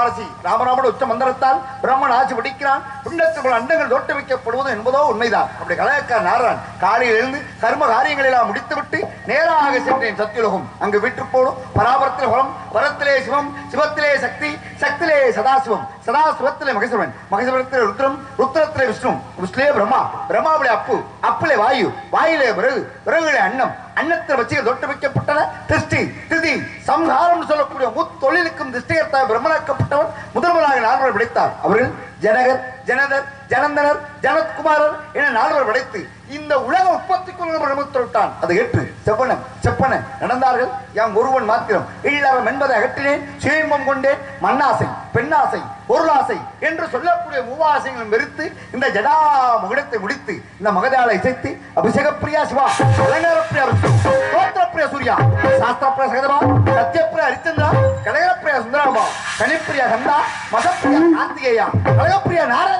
ராமராசி ராமராமோட உச்ச மந்திரத்தால் பிரம்மன் ஆட்சி பிடிக்கிறான். பிண்டத்துக்குள் அண்டங்கள் தோட்ட வைக்கப்படுவது என்பதோ உண்மைதான். அப்படி கலையக்கார் நாராயணன் காலையில் எழுந்து கர்ம காரியங்களை எல்லாம் முடித்துவிட்டு நேராக சென்றேன் சத்தியுலகம். அங்கு விட்டு போடும் பராபரத்தில் குலம், வரத்திலே சிவம், சிவத்திலே சக்தி, சக்தியிலே சதாசிவம், சதாசிவத்திலே மகேஸ்வரன், மகேஸ்வரத்திலே ருத்ரம், ருத்ரத்திலே விஷ்ணு, விஷ்ணுலே பிரம்மா, பிரம்மாவிலே அப்பு, அப்பிலே வாயு, வாயிலே விறகு, விறகுலே அன்னம், அன்னத்தில் வச்சு தொட்டு வைக்கப்பட்டன திருஷ்டி திதி சம்ஹாரம் சொல்லக்கூடிய முத்தொழிலுக்கும் திருஷ்டிகர்த்தாய் பிரம்மனாக்கப்பட்டவர் முதல்வராக நால்வர் விடைத்தார். அவர்கள் ஜனகர், ஜனதர், ஜனந்தனர், ஜனத்குமாரர் என நால்வர் விடைத்து இந்த உலக உற்பத்திக்குள் பிரம்மத்தொட்டான். அதை ஏற்று செப்பன செப்பன நடந்தார்கள். யாம் ஒருவன் மாத்திரம் இல்லறம் என்பதை அகற்றினேன், சுயம்பம் கொண்டேன், மண்ணாசை, பெண்ணாசை, பொருளாசை என்று சொல்லக்கூடிய மூவாசைகளும் வெறுத்து இந்த ஜடா முகடத்தை முடித்து இந்த மகதாளை இசைத்து அபிஷேக பிரியா சிவா, அலங்காரப்பிரியா விஷ்ணு, தோத்திரப்பிரியா சூர்யா, சாஸ்திரப்பிரியா சகதபா, சத்யப்பிரியா ஹரிச்சந்திரா, கனகப்பிரியா சுந்தராபா, கனிப்பிரியா கந்தா, மதப்பிரியா கார்த்திகேயா, கனகப்பிரியா நாராயண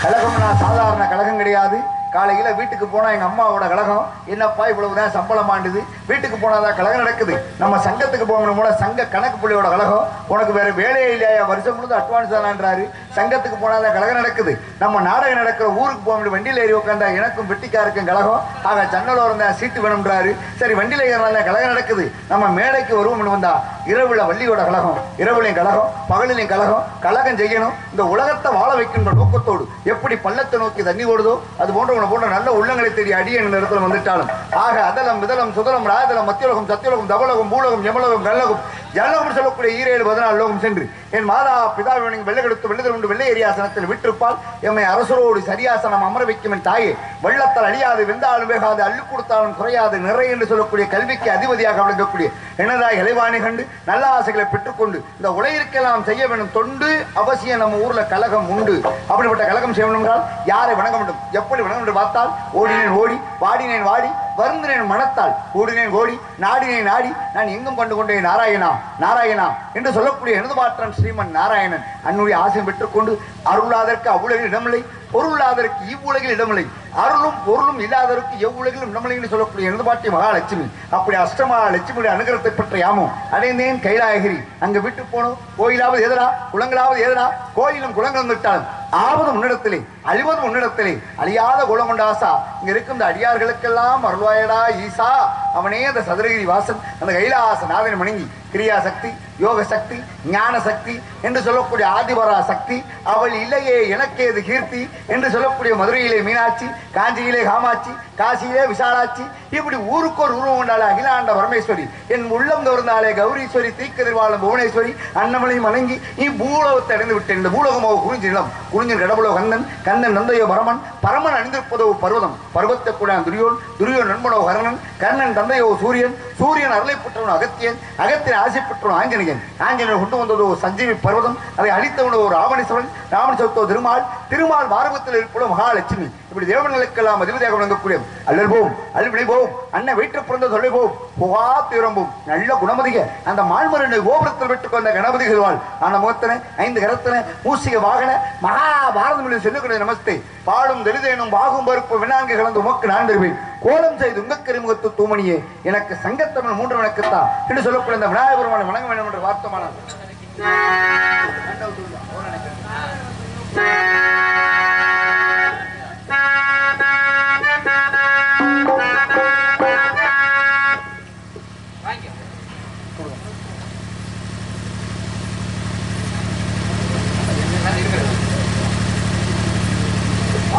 கழகம்னா சாதாரண கழகம் கிடையாது. காலையில வீட்டுக்கு போனா எங்க அம்மாவோட கழகம், என்னப்பா இவ்வளவுதான் சம்பளம் ஆண்டுது, வீட்டுக்கு போனாதான் கழகம் நடக்குது. நம்ம சங்கத்துக்கு போகணும் கூட சங்க கணக்கு புள்ளியோட கழகம், உனக்கு வேற வேலையே இல்லையா, வருஷம் முழுது அட்வான்ஸ் தானான்றாரு, சங்கத்துக்கு போனாதான் கழகம் நடக்குது. நம்ம நாடகம் நடக்கிற ஊருக்கு போக முடியும், வண்டியில ஏறி உட்காந்தா எனக்கும் வெட்டிக்காருக்கும் கழகம், ஆக ஜன்னலோ இருந்தா சீட்டு வேணும்ன்றாரு, சரி வண்டியில ஏறினால கழகம் நடக்குது. நம்ம மேடைக்கு வருவோம்னு வந்தா இரவுல வள்ளியோட கழகம், இரவுலையும் கழகம், பகலிலையும் கழகம், கழகம் செய்யணும். இந்த உலகத்தை வாழ வைக்கின்ற நோக்கத்தோடு எப்படி பள்ளத்தை நோக்கி தண்ணி ஓடுதோ அது போன்ற போன்ற நல்ல உள்ளங்களை தேடி அடிய இடத்துல வந்துட்டாலும் ஆக அதலம் விதலம் சுதலம் ராஜதலம் மத்தியுலகம் சத்தியுலகம் தபலகம் பூலகம் யமலகம் கல்லகம் ஜலகம் சொல்லக்கூடிய 17-14 லோகம் சென்று என் மாதா பிதாவினை வெள்ளை கொடுத்து வெள்ளத்தில் உண்டு வெள்ளை ஏரியாசனத்தில் விட்டிருப்பால் எம்மை அரசரோடு சரியாசனம் அமர வைக்கும் என் தாயே, வெள்ளத்தால் அழியாது வெந்தாலும் வேகாது அள்ளு கொடுத்தாலும் குறையாது நிறை என்று சொல்லக்கூடிய கல்விக்கு அதிபதியாக விளங்கக்கூடிய எனதாய் இளைவாணி கண்டு நல்ல ஆசைகளை பெற்றுக்கொண்டு இந்த உலகிற்கெல்லாம் செய்ய வேண்டும் தொண்டு அவசியம். நம்ம ஊர்ல கழகம் உண்டு. அப்படிப்பட்ட கழகம் செய்யணும் என்றால் யாரை வணங்க வேண்டும், எப்படி வணங்க வேண்டும் பார்த்தால் ஓடினேன் ஓடி, வாடினேன் வாடி, வருந்தினேன் மனத்தால், ஓடினேன் ஓடி, நாடினேன் நாடி, நான் எங்கும் கண்டு கொண்டேன் நாராயணா நாராயணா என்று சொல்லக்கூடிய எனது மாற்றம் ஸ்ரீமன் நாராயணன் அன்னுடைய ஆசையை பெற்றுக்கொண்டு அருளாதற்கு அவ்வுலகில் இடமில்லை, பொருளாதற்கு இவ்வுலகில் இடமில்லை, அருளும் பொருளும் இல்லாதவருக்கு எவ்வுலகிலும் இடமில்லை என்று சொல்லக்கூடிய எனது பாட்டி மகாலட்சுமி. அப்படி அஷ்டமா லட்சுமியுடைய அனுகிரகத்தை பெற்ற யாமும் அடைந்தேன் கைலாயகிரி. அங்கு விட்டு போனோம் கோயிலாவது எதனா குளங்களாவது எதனா, கோயிலும் குளங்களும் விட்டாலும் ஆவதும் உன்னிடத்திலே அழிவதும் உன்னிடத்திலே, அழியாத குலம் கொண்ட ஆசா இங்க இருக்கும் இந்த அடியார்களுக்கெல்லாம் அருள்வாயடா ஈசா. அவனே அந்த சதுரகிரி வாசன் அந்த கைலாச நாதனை வணங்கி கிரியா சக்தி, யோக சக்தி, ஞான சக்தி என்று சொல்லக்கூடிய ஆதிபரா சக்தி, அவள் இல்லையே எனக்கேது கீர்த்தி என்று சொல்லக்கூடிய மதுரையிலே மீனாட்சி, காஞ்சியிலே காமாட்சி, காசியிலே விசாலாட்சி, இப்படி ஊருக்கு ஒரு உருவம் கொண்டாலே அகிலாண்ட பரமேஸ்வரி, என் உள்ளம் கவர்ந்தாலே கௌரீஸ்வரி, தீக்கதிர்வாளம் புவனேஸ்வரி, அன்னமலையும் வணங்கி பூலோகத்தை அடைந்து விட்டேன். இந்த பூலோகமோ குறிஞ்சிடம், குறிஞ்சின் கடவுளோ கண்ணன், கண்ணன் நந்தையோ பரமன், பரமன் அணிந்திருப்பதோ பர்வதம், பர்வத்தை கூட துரியோன், துரியோன் நண்பனோ கர்ணன், கர்ணன் தந்தையோ சூரியன், சூரியன் அருளை பெற்றவனோ அகத்தியன், அகத்தியன் ஆசை பெற்றவனோ ஆஞ்சநேயன், ஆஞ்சநேயன் கொண்டு வந்ததோ சஞ்சீவி பர்வதம், அதை அழித்தவனோ ராவணேஸ்வரன், ராமணேஸ்வரத்தோ திருமால், திருமால் மார்பத்தில் இருப்பதோ மகாலட்சுமி. இப்படி தேவர்களுக்கெல்லாம் அதிபதியாக விளங்கக்கூடிய அல்லல் போவும் அல்வினை போவும் அண்ணன் வீட்டு பிறந்த சொல்லை போவும் புகா தீரம்பும் நல்ல குணமதிக அந்த மால்மருடைய கோபுரத்தில் விட்டுக் கொண்ட கணபதி சொல்வாள் அந்த முகத்தனை 5 கரத்தனை மூசிக வாகன மகாபாரதம் சொல்லுக்கூடிய நமஸ்தே பாடும் தெளிதேனும் வாகும் பருப்பு வினாங்கு கலந்து உமக்கு நான் தருவேன் கோலம் செய்து உங்கக்கரிமுகத்து தூமணியே எனக்கு சங்கத்தமிழ் 3 வணக்கத்தான் என்று சொல்லக்கூடிய அந்த விநாயகபெருமானை வணங்க வேண்டும் என்ற வார்த்தமான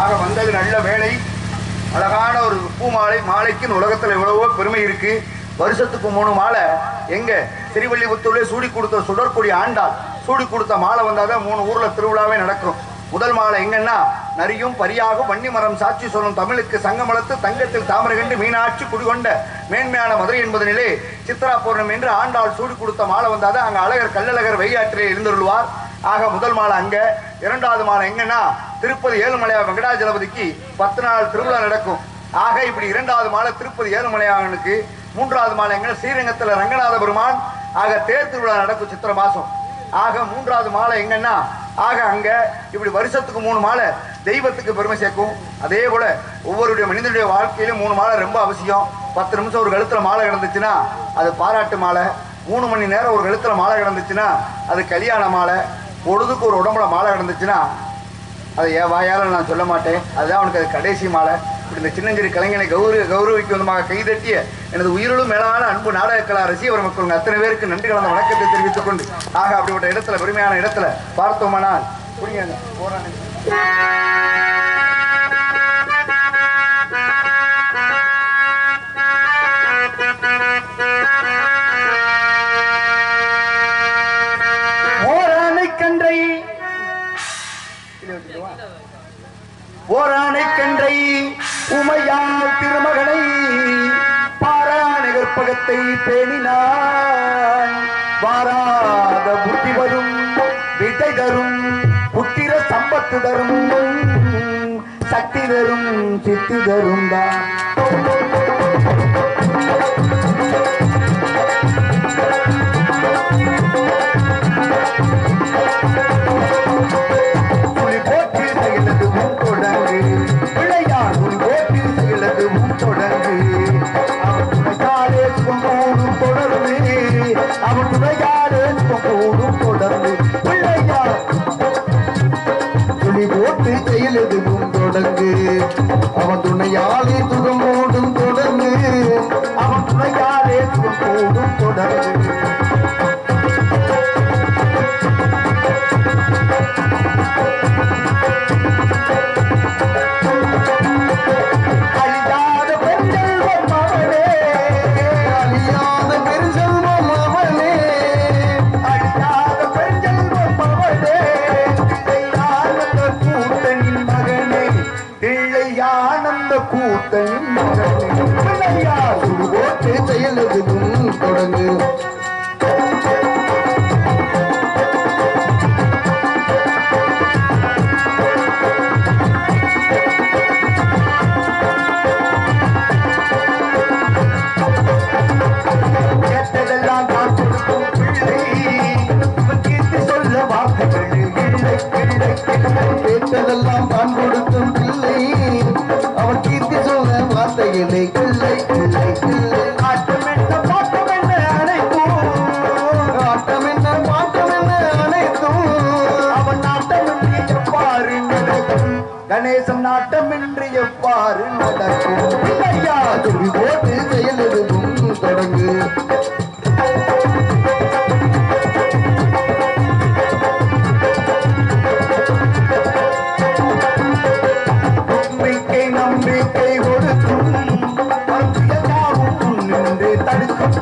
ஆக வந்தது நல்ல வேலை, அழகான ஒரு பூ மாலை. மாலைக்கு உலகத்தில் எவ்வளவோ பெருமை இருக்கு. வருஷத்துக்கு 3 மாலை எங்க திருவள்ளிபுத்தூர்ல சூடி கொடுத்த சுடற்கொடி ஆண்டாள் சூடி கொடுத்த மாலை வந்தாதான் 3 ஊர்ல திருவிழாவே நடக்கும். முதல் மாலை எங்கன்னா நரியும் பரியாகும் வன்னி மரம் சாட்சி சொல்லும் தமிழுக்கு சங்கமலத்து தங்கத்தில் தாமரை கண்டு மீனாட்சி குடிகொண்ட மேன்மையான மதுரை என்பதனிலே சித்ரா பௌர்ணமி என்று ஆண்டாள் சூடி கொடுத்த மாலை வந்தாதான் அங்க அழகர் கள்ளழகர் வையாற்றிலே இருந்துள்ளுவார். ஆக முதல் மாலை அங்க. 2வது மாலை எங்கன்னா திருப்பதி ஏழுமலையா வெங்கடாஜலபதிக்கு 10 நாள் திருவிழா நடக்கும். ஆக இப்படி 2வது மாலை திருப்பதி ஏழுமலையானுக்கு. 3வது மாலை எங்க ஸ்ரீரங்கத்தில் ரங்கநாத பெருமான் ஆக தேர் திருவிழா நடக்கும் சித்திரை மாசம். ஆக 3வது மாலை எங்கன்னா ஆக அங்க இப்படி வருஷத்துக்கு 3 மாலை தெய்வத்துக்கு பெருமை சேர்க்கும். அதே போல ஒவ்வொருடைய மனிதனுடைய வாழ்க்கையிலும் 3 மாலை ரொம்ப அவசியம். 10 நிமிஷம் ஒரு கழுத்துல மாலை கிடந்துச்சுன்னா அது பாராட்டு மாலை. 3 மணி நேரம் ஒரு கழுத்துல மாலை கிடந்துச்சுன்னா அது கல்யாண மாலை. பொழுதுக்கு ஒரு உடம்புல மாலை கிடந்துச்சுன்னா அதை என் வாயால நான் சொல்ல மாட்டேன், அதுதான் அவனுக்கு அது கடைசி மாலை. இப்படி இந்த சின்னஞ்சிறு கலைஞனை கௌரவிக்கும் விதமாக கைதட்டிய எனது உயிரிலும் மேலான அன்பு நாடக கலா ரசிகர் மக்கள் அத்தனை பேருக்கு நன்றி கலந்த வணக்கத்தை தெரிவித்துக் கொண்டு ஆக அப்படிப்பட்ட இடத்துல பெருமையான இடத்துல பார்த்தோமானால் ஓரானை கன்றை உமையால் திருமகனை பாராணை கற்பகத்தை பேணினான். வாராத புத்தி வரும் விதை தரும் புத்திர சம்பத்து தரும் சக்தி தரும் சித்தி தரும் தான். அவன் துணையாலே சுகம் ஓடும் தொடர்ந்து அவன் துணையாலே சுகம் ஓடும் தொடர்ந்து தொடங்கு. கேட்டதெல்லாம் தான் கொடுக்கும் பிள்ளை அவன் கீர்த்தி சொல்ல வார்த்தைகளை கிள்ளை கிள்ளை கிள்ளை ஆட்டம் என்ன பாட்டம் என்ன அனைத்தும் ஆட்டம் என்ன பாட்டம் என்ன அனைத்தும் அவன் நாட்டமின்றி எவ்வாறு நடக்கும் கணேசன் நாட்டமின்றி எவ்வாறு நடக்கும் ஐயா துணி போட்டு செயல் எதுவும் தொடங்கு.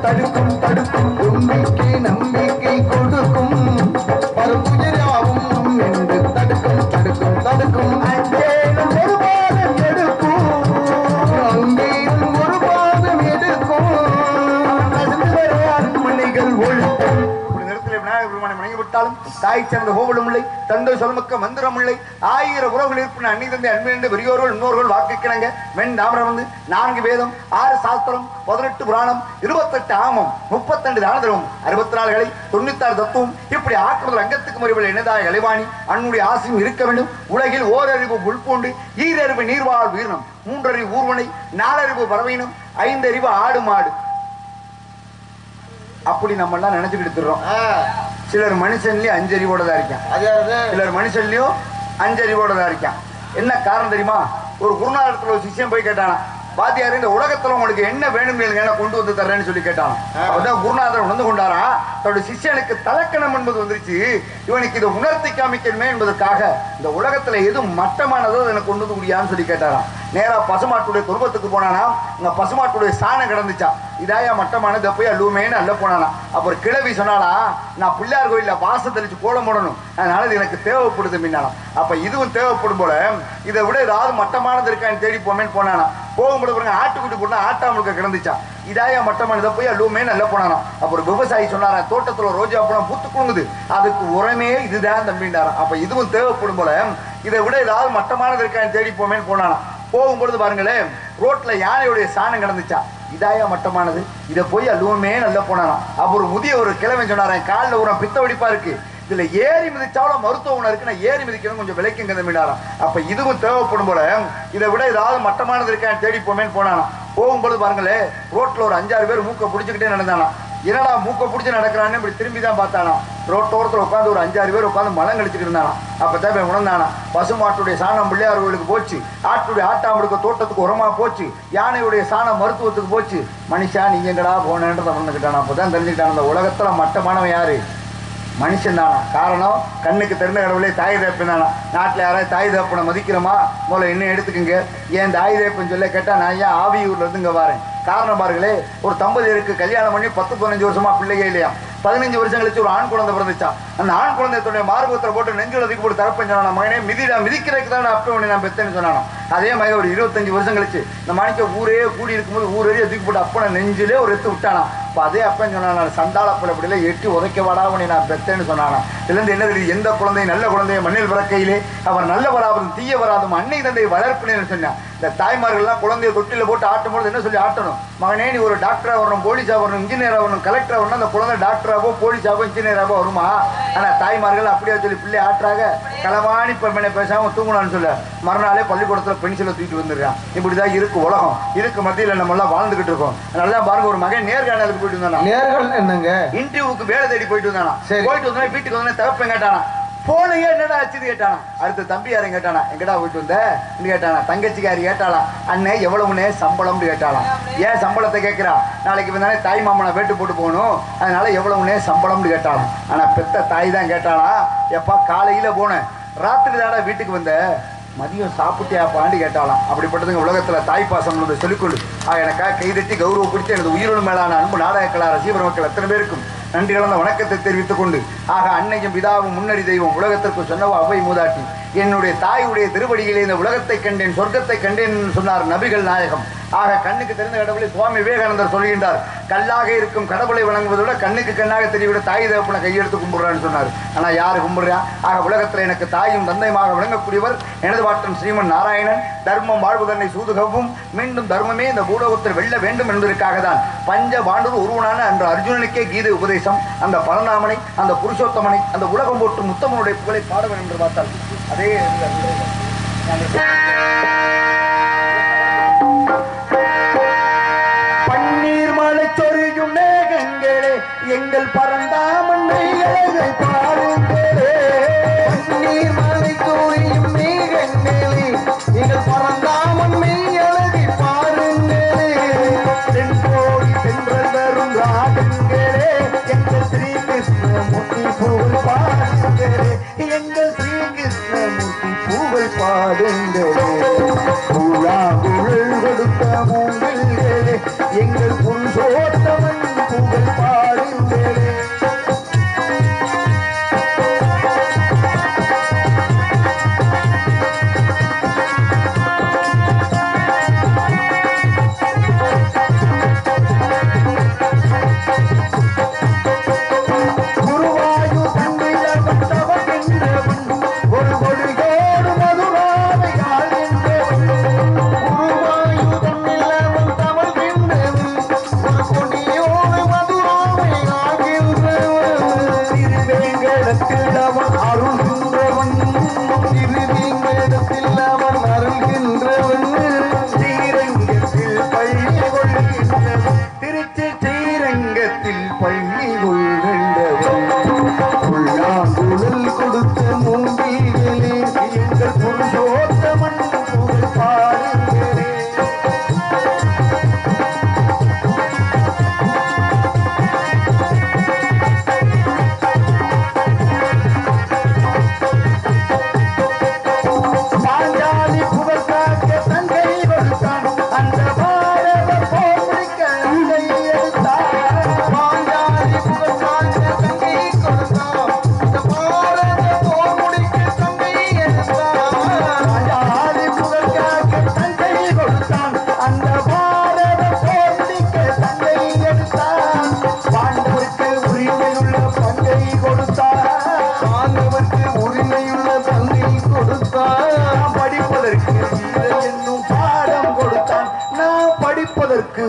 தடுக்கும் தடுக்கும் உண்மைக்கு நம்பிக்கை கொடுக்கும் பருப்புயராவும் என்று தடுக்கும் தடுக்கும் தடுக்கும் அங்கேயும் ஒரு பாதம் எடுக்கும் அங்கேயும் ஒரு பாதம் எடுக்கும் மணிகள் ஒழுக்கும். விநாயகர் பெருமானை வணங்கி விட்டாலும் தாய் சேர்ந்த கோவிலும் இல்லை, தந்தை சொல்மக்க மந்திரம் இல்லை, 1000 உறவுகள் இருப்பின அன்னி தந்தை அன்பிலிருந்து பெரியோர்கள் இன்னோர்கள் வாக்குக்கிறாங்க. மென் தாமரம் வந்து 4 வேதம் 6 சாஸ்திரம் 18 புராணம் 28 ஆமம் 32 தானதரும் 64 கலை 96 தத்துவம் இப்படி ஆக்குறது அங்கத்துக்கு முறையில் என்னதாய கலைவாணி அன்னுடைய ஆசையும் இருக்க வேண்டும். உலகில் ஓரறிவு உள்பூண்டு, ஈரறிவு நீர்வாழ் வீரனம், 3 அறிவு ஊர்வனை, 4 அறிவு பறவையினம், 5 அறிவு ஆடு மாடு. அப்படி நம்ம எல்லாம் நினைச்சுக்கிட்டு இருக்கிறோம். சிலர் மனுஷன்லயும் 5 அறிவோட தான் இருக்கான், சிலர் மனுஷன்லயும் 5 அறிவோட தான் இருக்கான். என்ன காரணம் தெரியுமா? ஒரு குருநாதத்துல ஒரு சிஷ்யன் போய் கேட்டானா, வாத்தியார் இந்த உலகத்துல உங்களுக்கு என்ன வேணும் என்ன கொண்டு வந்து தர்றேன்னு சொல்லி கேட்டான். அப்பதான் குருநாதர் உணர்ந்து கொண்டாரா தன்னுடைய சிஷ்யனுக்கு தலக்கணம் என்பது வந்துருச்சு, இவனுக்கு இதை உணர்த்தி காமிக்கணுமே என்பதற்காக இந்த உலகத்துல எது மட்டமானதோ எனக்கு கொண்டு வந்து முடியாதுன்னு சொல்லி கேட்டாராம். நேரா பசுமாட்டுடைய குடும்பத்துக்கு போனானா, இங்க பசுமாட்டுடைய சாணம் கிடந்துச்சா, இதாயா மட்டமானது போய் அள்ளுமேன்னு அல்ல போனானா. அப்புறம் கிழவி சொன்னாலா, நான் பிள்ளையார் கோயில வாசம் தெளிச்சு கோலம் போடணும், அதனால இது எனக்கு தேவைப்படுது மின்னாலாம். அப்ப இதுவும் தேவைப்படும் போல இதை விட ஏதாவது மட்டமானது இருக்கான்னு தேடி போமேன்னு போனானா. போகும்போது ஆட்டுக்குட்டி போட்டா ஆட்டாமுழுக்க கிடந்துச்சா, இதாயா மட்டமானதை போய் அள்ளுமே நல்ல போனானா. அப்புறம் விவசாயி சொன்னாரா, தோட்டத்துல ரோஜா பழம் பூத்து குழுங்குது, அதுக்கு உரமே இதுதான் தம்பிண்டாராம். அப்ப இதுவும் தேவைப்படும் போல இதை விட ஏதாவது மட்டமானது இருக்கான்னு தேடி போமேன்னு போனானா. போகும்பொழுது பாருங்களேன், ரோட்ல யானையுடைய சாணம் கிடந்துச்சா, இதாயா மட்டமானது, இதை போய் அள்ளுவமே நல்ல போனானா. அப்ப ஒரு முதிய ஒரு கிழமை சொன்னாரன், காலில் ஒரு பித்த வெடிப்பா இருக்கு, இதுல ஏறி மிதிச்சாலும் மருத்துவ குணம் இருக்கு, நான் ஏறி மிதிக்கணும் கொஞ்சம் விலைக்குங்க மீனாராம். அப்ப இதுவும் தேவைப்படும் போல இதை விட ஏதாவது மட்டமானது இருக்கான்னு தேடி போமேன்னு போனானா. போகும்போது பாருங்களேன், ரோட்ல ஒரு 5-6 பேர் மூக்க பிடிச்சிக்கிட்டே நடந்தானா. என்னடா மூக்க பிடிச்சி நடக்கிறான்னு இப்படி திரும்பி தான் பார்த்தானா. ரோட்டோரத்தில் உட்காந்து ஒரு 5-6 பேர் உட்காந்து மலம் கழிச்சுட்டு இருந்தானா. அப்பதான் உணர்ந்தானா, பசுமாட்டுடைய சாணம் பிள்ளையார் கோயிலுக்கு போச்சு, ஆட்டாம்படுக்க தோட்டத்துக்கு உரமா போச்சு, யானையுடைய சாணம் மருத்துவத்துக்கு போச்சு. மனுஷா நீங்க எங்கடா போனேன்றதை உணர்ந்துக்கிட்டானா. அப்பதான் தெரிஞ்சுக்கிட்டான அந்த உலகத்துல மட்டமானவன் யாரு? மனுஷன் தானா. காரணம் கண்ணுக்கு தெரிந்த கடவுளே தாய் தகப்பனானா. நாட்டில் யாராவது தாய் தகப்பனை மதிக்கிறோமா? முதல்ல என்ன எடுத்துக்கங்க. ஏன் தாய் தகப்பன்னு சொல்ல கேட்டா நான் ஏன் ஆவியூர்ல இருந்து இங்க வரேன். காரணம் பாருங்களே, ஒரு தம்பதியருக்கு கல்யாணம் பண்ணி 10-15 வருஷமா பிள்ளையே இல்லையா. 15 வருஷம் கழிச்சு ஒரு ஆண் குழந்தை பிறந்துச்சா. அந்த ஆண் குழந்தைய மார்பகத்தில் போட்டு நெஞ்சுல தூக்கி போட்டு தகப்பன் சொன்னா, மகனே மிதிக்கிறதுக்கு தான் அப்ப உடனே நான் பெத்தேன்னு சொன்னானோ. அதே மாதிரி ஒரு 25 வருஷம் கழிச்சு இந்த மாணிக்க ஊரே கூடி இருக்கும்போது ஊரே தூக்கி போட்டு அப்பனை நெஞ்சிலே ஒரு எத்து விட்டானா. அப்ப அதே அப்பன் சொன்னா, சண்டாளப்பட அப்படில எட்டி உதைக்க வாடா உடனே நான் பெத்தேன்னு சொன்னானா. இதுல இருந்து என்ன தெரியுது? எந்த குழந்தை நல்ல குழந்தைய மண்ணில் பிறக்கையிலே அவர் நல்ல வராதும் தீய வராதும் அன்னை தந்தை வளர்ப்பினேன்னு சொன்னான். இந்த தாய்மார்கள் எல்லாம் குழந்தைய தொட்டில போட்டு ஆட்டும் பொழுது என்ன சொல்லி ஆட்டணும்? மகனே நீ ஒரு டாக்டரா வரணும், போலீஸா வரணும், இன்ஜினியரா வரணும், கலெக்டரா வரணும். அந்த குழந்தை டாக்டராவோ போலீஸாவோ இன்ஜினியராவோ வருமா? ஆனா தாய்மார்கள் அப்படியே சொல்லி பிள்ளை ஆட்டுறாங்க. களவாணி பெண்ணை பேசாம தூங்கணும்னு சொல்ல மறுநாளே பள்ளிக்கூடத்துல பென்சிலை தூக்கிட்டு வந்துடுறான். இப்படிதான் இருக்கு உலகம். இதுக்கு மத்தியில நம்ம எல்லாம் வாழ்ந்துகிட்டு இருக்கோம். நல்லா பாருங்க, ஒரு மகன் நேர்காணலுக்கு போயிட்டு வந்தானா. நேர்காணல் என்னங்க? இன்டர்வியூக்கு வேலை தேடி போயிட்டு வந்தானா. போயிட்டு வந்தோடனே வீட்டுக்கு வந்தோடனே தகப்பன் கேட்டானா, போனையே என்னடா ஆச்சுன்னு கேட்டானா. அடுத்த தம்பி யாரும் கேட்டானா, எங்கடா போயிட்டு வந்த கேட்டானா. தங்கச்சிக்காரி கேட்டாளா, அண்ணே எவ்வளவுனே சம்பளம்னு கேட்டாலாம். ஏன் சம்பளத்தை கேட்கிறா? நாளைக்கு வந்தானே தாய் மாமனை வேட்டு போட்டு போகணும், அதனால எவ்வளவுனே சம்பளம்னு கேட்டாலாம். ஆனா பெத்த தாய் தான் கேட்டாளா, எப்பா காலையில போனேன், ராத்திரி தாடா வீட்டுக்கு வந்த, மதியம் சாப்பிட்டியாப்பான்னு கேட்டாலாம். அப்படிப்பட்டதுங்க உலகத்துல தாய்ப்பாசம் சொல்லிக்கொண்டு எனக்காக கைதட்டி கௌரவப்படுத்தி எனது உயிரோடு மேலான அன்பு நாடகக்கலா ரசிகர் மக்கள் எத்தனை பேருக்கும் நன்றி கலந்த வணக்கத்தை தெரிவித்துக் கொண்டு, ஆக அன்னையும் பிதாவும் முன்னறி தெய்வம் உலகத்திற்கு சொன்னவா அவை மூதாட்டி, என்னுடைய தாயுடைய திருவடியிலே இந்த உலகத்தை கண்டேன் சொர்க்கத்தை கண்டேன் சொன்னார் நபிகள் நாயகம். ஆக கண்ணுக்கு தெரிந்த கடவுளை சுவாமி விவேகானந்தர் சொல்கின்றார், கல்லாக இருக்கும் கடவுளை வணங்குவதை விட கண்ணுக்கு கண்ணாக தெரியவிட தாய் தகப்பனை கையெடுத்து கும்பிடுறான்னு சொன்னார். ஆனா யாரு கும்பிடுறா? ஆக உலகத்துல எனக்கு தாயும் தந்தையுமாக விளங்கக்கூடியவர் எனது பாட்டன் ஸ்ரீமன் நாராயணன். தர்மம் வாழ்வதனை சூதுகவும் மீண்டும் தர்மமே இந்த பூலோகத்தில் வெல்ல வேண்டும் என்பதற்காக தான் பஞ்ச பாண்டூர் ஒருவனான அன்று அர்ஜுனனுக்கே கீதை உபதேசம். அந்த பரநாமனை, அந்த புருஷோத்தமனை, அந்த உலகம் போற்றும் முத்தமனுடைய புகழை பாடவன் என்று பார்த்தால் அதே பன்னீர் மலை சொரியும் மேகங்களே எங்கள் பரந்தாமனை அழகை பாருங்களே. பன்னீர் மலை சொரியும் மேகங்களே எங்கள் பரந்தாமனை அழகை பாருங்களே. தென்போடி சென்றல் வரும் ராகங்களே எங்கள் ஸ்ரீ கிருஷ்ணமூர்த்தி புகழ் பாருங்களே. எங்கள் ஸ்ரீ கிருஷ்ணமூர்த்தி புகழ் பாடுங்களே. குழல் கொடுத்த மூங்கில்களே எங்கள் புருஷோத்தமன் புகழ் பாடுங்களே.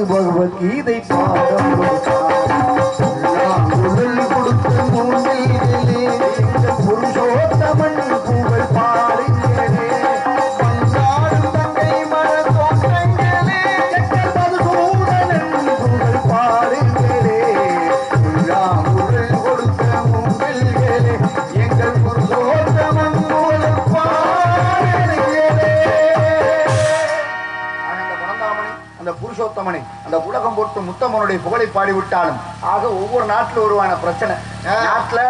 பகவத்கீதை பாடம் கொடுத்த மூங்கிலே சோழமனுடைய புகழை பாடிவிட்டாலும் ஆக ஒவ்வொரு நாட்டில் உருவான பிரச்சனை, நாட்டுல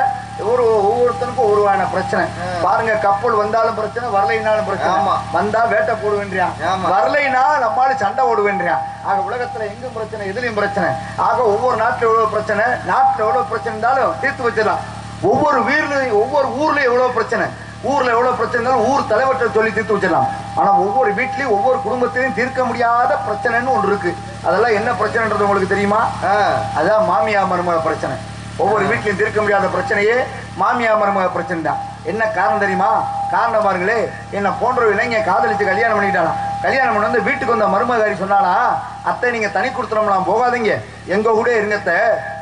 ஒவ்வொருத்தனுக்கும் உருவான பிரச்சனை பாருங்க. கப்பல் வந்தாலும் பிரச்சனை, வரலைனாலும் பிரச்சனை. வந்தா வேட்டை போடுவேன்றியான், வரலைனா நம்மளால சண்டை ஓடுவேன்றியான். ஆக உலகத்துல எங்கும் பிரச்சனை, எதுலையும் பிரச்சனை. ஆக ஒவ்வொரு நாட்டுல எவ்வளவு பிரச்சனை, நாட்டுல எவ்வளவு பிரச்சனை இருந்தாலும் தீர்த்து வச்சிடலாம். ஒவ்வொரு ஊர்லயும் எவ்வளவு பிரச்சனை, ஊர்ல எவ்வளவு பிரச்சனை இருந்தாலும் ஊர் தலைவர்கிட்ட சொல்லி தீர்த்து வச்சிடலாம். ஆனா ஒவ்வொரு வீட்லயும் ஒவ்வொரு குடும்பத்திலையும் தீர்க்க முடியாத பிரச்சனைன்னு ஒன்று இருக்கு. அதெல்லாம் என்ன பிரச்சனைன்றது உங்களுக்கு தெரியுமா? அதான் மாமியா மருமக பிரச்சனை. ஒவ்வொரு வீட்லையும் தீர்க்க முடியாத பிரச்சனையே மாமியா மருமக பிரச்சனை தான். என்ன காரணம் தெரியுமா? காரணம் பாருங்களே, என்ன போன்ற இளைஞன் காதலிச்சு கல்யாணம் பண்ணிக்கிட்டாலாம். கல்யாணம் பண்ணி வந்து வீட்டுக்கு வந்த மருமகாரி சொன்னாலா, அத்தை நீங்க தனி கொடுத்துறோம்லாம் போகாதீங்க, எங்க கூட இருங்கத்த,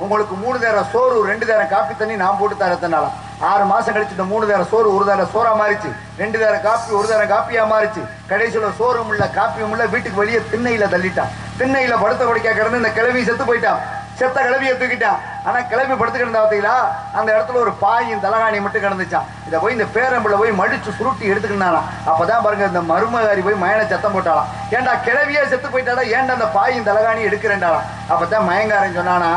உங்களுக்கு 3 நேரம் சோறு 2 நேரம் காப்பி தண்ணி நான் போட்டு தரத்தனாலாம். 6 மாசம் கழிச்சு இந்த 3 நேரம் சோறு 1 நேரம் சோறா மாறிச்சு, 2 நேரம் காப்பி 1 நேரம் காப்பியா மாறிச்சு. கடைசியில சோறும் இல்ல காப்பியும் இல்ல, வீட்டுக்கு வெளியே திண்ணையில தள்ளிட்டான். திண்ணையில படுத்த படுக்க கிடந்து இந்த கிழவி செத்து போயிட்டான். செத்த கிளவியை தூக்கிட்டான். ஆனா கிளம்பி படுத்துக்கிட்டு பார்த்தீங்களா, அந்த இடத்துல ஒரு பாயும் தலகாணி மட்டும் கிடந்துச்சான். இதை போய் இந்த பேரம்பிள்ள போய் மடிச்சு சுருட்டி எடுத்துக்கிட்டானா. அப்பதான் பாருங்க இந்த மருமகாரி போய் மயனை சத்தம் போட்டாலாம். ஏன்டா கிளவியே செத்து போயிட்டாடா, ஏன்டா அந்த பாயும் தலகாணி எடுக்கிறேன்டாலாம். அப்பதான் மயங்காரன் சொன்னானா,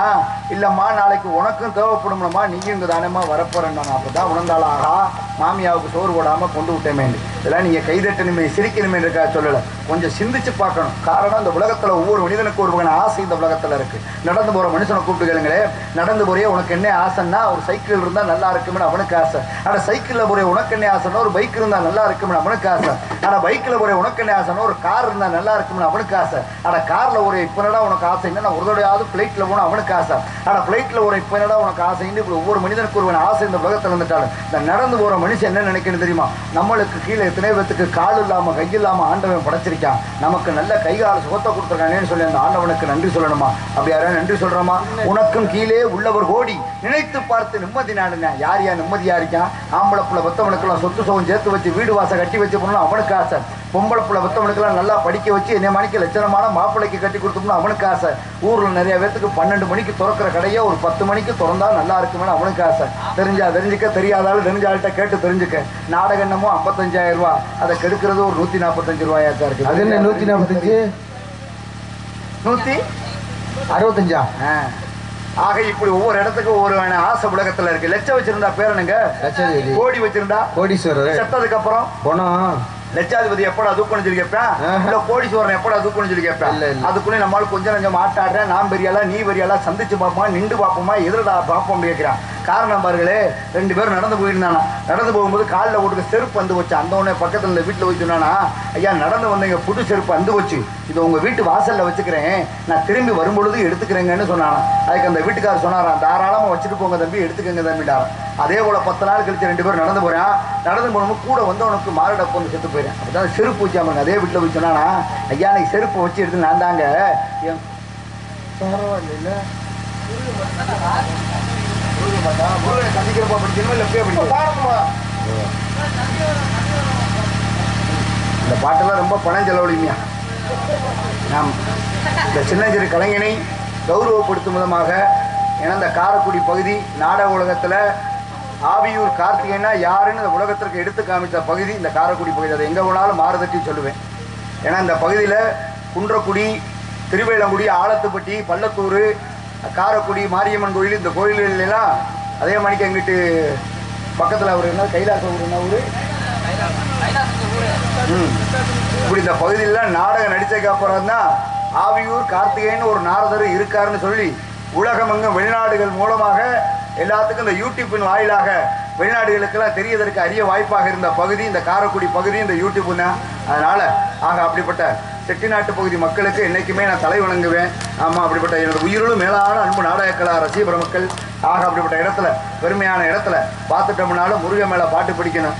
இல்லம்மா நாளைக்கு உனக்கும் தேவைப்படும்லம்மா, நீயும் இங்க தானேம்மா வரப்போறேன்டானா. அப்பதான் உணர்ந்தாளாகா, மாமியாவுக்கு சோறு போடாம கொண்டு விட்டேமே. இதெல்லாம் நீங்க கைதட்டணுமே சிரிக்கணுமே இருக்கா சொல்லல, கொஞ்சம் சிந்திச்சு பார்க்கணும். காரணம் இந்த உலகத்துல ஒவ்வொரு மனிதனுக்கு ஒரு வகையான ஆசை இந்த உலகத்துல இருக்கு. நடந்து போற மனுஷனை கூப்பிட்டு கேளுங்களே, நடந்து போறிய உனக்கு என்ன ஆசைன்னா ஒரு சைக்கிள் இருந்தா நல்லா இருக்குமே அவனுக்கு ஆசை. ஆனா சைக்கிள்ல போறிய உனக்கு என்ன ஆசைன்னா ஒரு பைக் இருந்தா நல்லா இருக்குமே அவனுக்கு ஆசை. ஆனா பைக்ல போறிய உனக்கு என்ன ஆசைன்னா ஒரு கார் இருந்தா நல்லா இருக்குமே அவனுக்கு ஆசை. ஆனா கார்ல ஒரு இப்ப என்னடா உனக்கு ஆசைன்னா நான் ஒரு தடையாவது பிளைட்ல போனா அவனுக்கு ஆசை. ஆனா பிளைட்ல ஒரு இப்ப என்னடா உனக்கு ஆசைன்னு இப்படி ஒவ்வொரு மனிதனுக்கு ஒரு ஆசை இந்த உலகத்துல இருந்துட்டாலும் இந்த நடந்து போற மனுஷன் என்ன நினைக்கணும் தெரியுமா? நம்மளுக்கு கீழே எத்தனை பேத்துக்கு கால் இல்லாம கை இல்லாம ஆண்டவன் படைச்சிருக்கான், நமக்கு நல்ல கை கால சுகத்தை கொடுத்துருக்கானேன்னு சொல்லி அந்த ஆண்டவனுக்கு நன்றி சொல்லணுமா? அப்படி யாரும் நன்றி சொல்றோமா? உனக்கும் கீழே உள்ளவர் கோடி, நினைத்து பார்த்து நிம்மதி நாடுங்க. யார் யார் நிம்மதியா இருக்கான்? ஆம்பளை புள்ள பெத்தவனுக்கெல்லாம் சொத்து சுகம் சேர்த்து வச்சு வீடு வாசம் கட்டி வச்சு போனோம் அவனுக்கு ஆசை. பொம்பளை புள்ள பெத்தவனுக்கெல்லாம் நல்லா படிக்க வச்சு என்ன மணிக்கு லட்சணமான மாப்பிள்ளைக்கு கட்டி கொடுத்தோம்னா அவனுக்கு ஆசை. ஊர்ல நிறைய பேத்துக்கு 12 மணிக்கு திறக்கிற கடையை ஒரு 10 மணிக்கு திறந்தா நல்லா இருக்குமே அவனுக்கு ஆசை. தெரிஞ்சா தெரிஞ்சுக்க, தெரியாதாலும் தெரிஞ்சாள்கிட்ட கேட்டு தெரிஞ்சுக்க. நாடக என்னமோ 55,000 ரூபாய், அதை கெடுக்கிறது ஒரு 145 ரூபாயாக்கா இருக்கு. அது என்ன 145 165? ஆக இப்படி ஒவ்வொரு இடத்துக்கும் ஒவ்வொரு ஆசை உலகத்துல இருக்கு. லட்சம் வச்சிருந்தா பேரனுங்க லட்சாதிபதி, கோடி வச்சிருந்தா கோடீஸ்வரர், செத்ததுக்கு அப்புறம் பணம் லட்சாதிபதி எப்படா தூக்கணும் சொல்லி கேட்பேன், இல்ல கோடீஸ்வரன் எப்படா தூக்கணும் சொல்லி கேட்பேன். அதுக்குள்ளே நம்மளால கொஞ்சம் கொஞ்சம் மாட்டாடுறேன், நான் பெரியாளா நீ பெரியாளா, சந்திச்சு பார்ப்போமா நின்று பார்ப்போமா எதிரடா பார்ப்போம் கேட்கிறான். காரணம் பாருங்களே, 2 பேரும் நடந்து போயிருந்தானா, நடந்து போகும்போது காலில் ஓட்டுக்கு செருப்பு வந்து வச்சு. அந்த உடனே பக்கத்துல வீட்டுல போய் சொன்னானா, ஐயா நடந்து வந்தீங்க புது செருப்பு வந்து வச்சு, இது உங்க வீட்டு வாசல்ல வச்சுக்கிறேன், நான் திரும்பி வரும்பொழுது எடுத்துக்கிறேங்கன்னு சொன்னானா. அதுக்கு அந்த வீட்டுக்காரர் சொன்னாராம், தாராளமா வச்சுட்டு போங்க தம்பி, எடுத்துக்கங்க தம்பிட்டாரான். அதே போல 10 நாள் கழிச்சு 2 பேரும் நடந்து போறான். நடந்து போனோம் கூட வந்தவனுக்கு மாரடைப்பு வந்து செத்து போயிடறேன். அப்பதான் செருப்பு வச்சாமங்க. அதே வீட்டுல போய் சொன்னானா, ஐயா நீ செருப்பு வச்சு எடுத்து நான் தாங்க பரவாயில்ல சந்திக்கிறப்பா படிக்கணுமா இல்ல எப்படியா படிக்கணுமா? இந்த பாட்டெல்லாம் ரொம்ப பணம் செலவழிமையா. நாம் இந்த சின்னஞ்சிறு கலைஞனை கௌரவப்படுத்தும் விதமாக ஏன்னா இந்த காரைக்குடி பகுதி நாடக உலகத்துல ஆவியூர் கார்த்திகைனா யாருன்னு இந்த உலகத்திற்கு எடுத்து காமித்த பகுதி இந்த காரைக்குடி பகுதி. அதை எங்க போனாலும் மாறுதட்டி சொல்லுவேன். ஏன்னா இந்த பகுதியில குன்றக்குடி, திருவேலங்குடி, ஆலத்துப்பட்டி, பள்ளத்தூர், காரைக்குடி மாரியம்மன் கோயில், இந்த கோயில்கள் எல்லாம் அதே மணிக்கு எங்கிட்டு பக்கத்தில் அவர் என்ன கைலாச ஊர் என்ன ஊர் இப்படி இந்த பகுதியிலாம் நாடகம் நடிச்சதுக்கு அப்புறம் தான் ஆவியூர் கார்த்திகைன்னு ஒரு நாரதர் இருக்காருன்னு சொல்லி உலகமெங்கும் வெளிநாடுகள் மூலமாக எல்லாத்துக்கும் இந்த யூடியூப்பின் வாயிலாக வெளிநாடுகளுக்கெல்லாம் தெரியதற்கு அரிய வாய்ப்பாக இருந்த பகுதி இந்த காரைக்குடி பகுதி, இந்த யூடியூப் தான். அதனால அப்படிப்பட்ட செட்டிநாட்டு பகுதி மக்களுக்கு என்னைக்குமே நான் தலை வணங்குவேன். ஆமாம், அப்படிப்பட்ட எனது உயிரிலும் மேலான அன்பு நாடகக்கலா ரசிகர மக்கள் அப்படிப்பட்ட இடத்துல பெருமையான இடத்துல பார்த்துட்டோம்னாலும் முருகன் மேலே பாட்டு படிக்கணும்.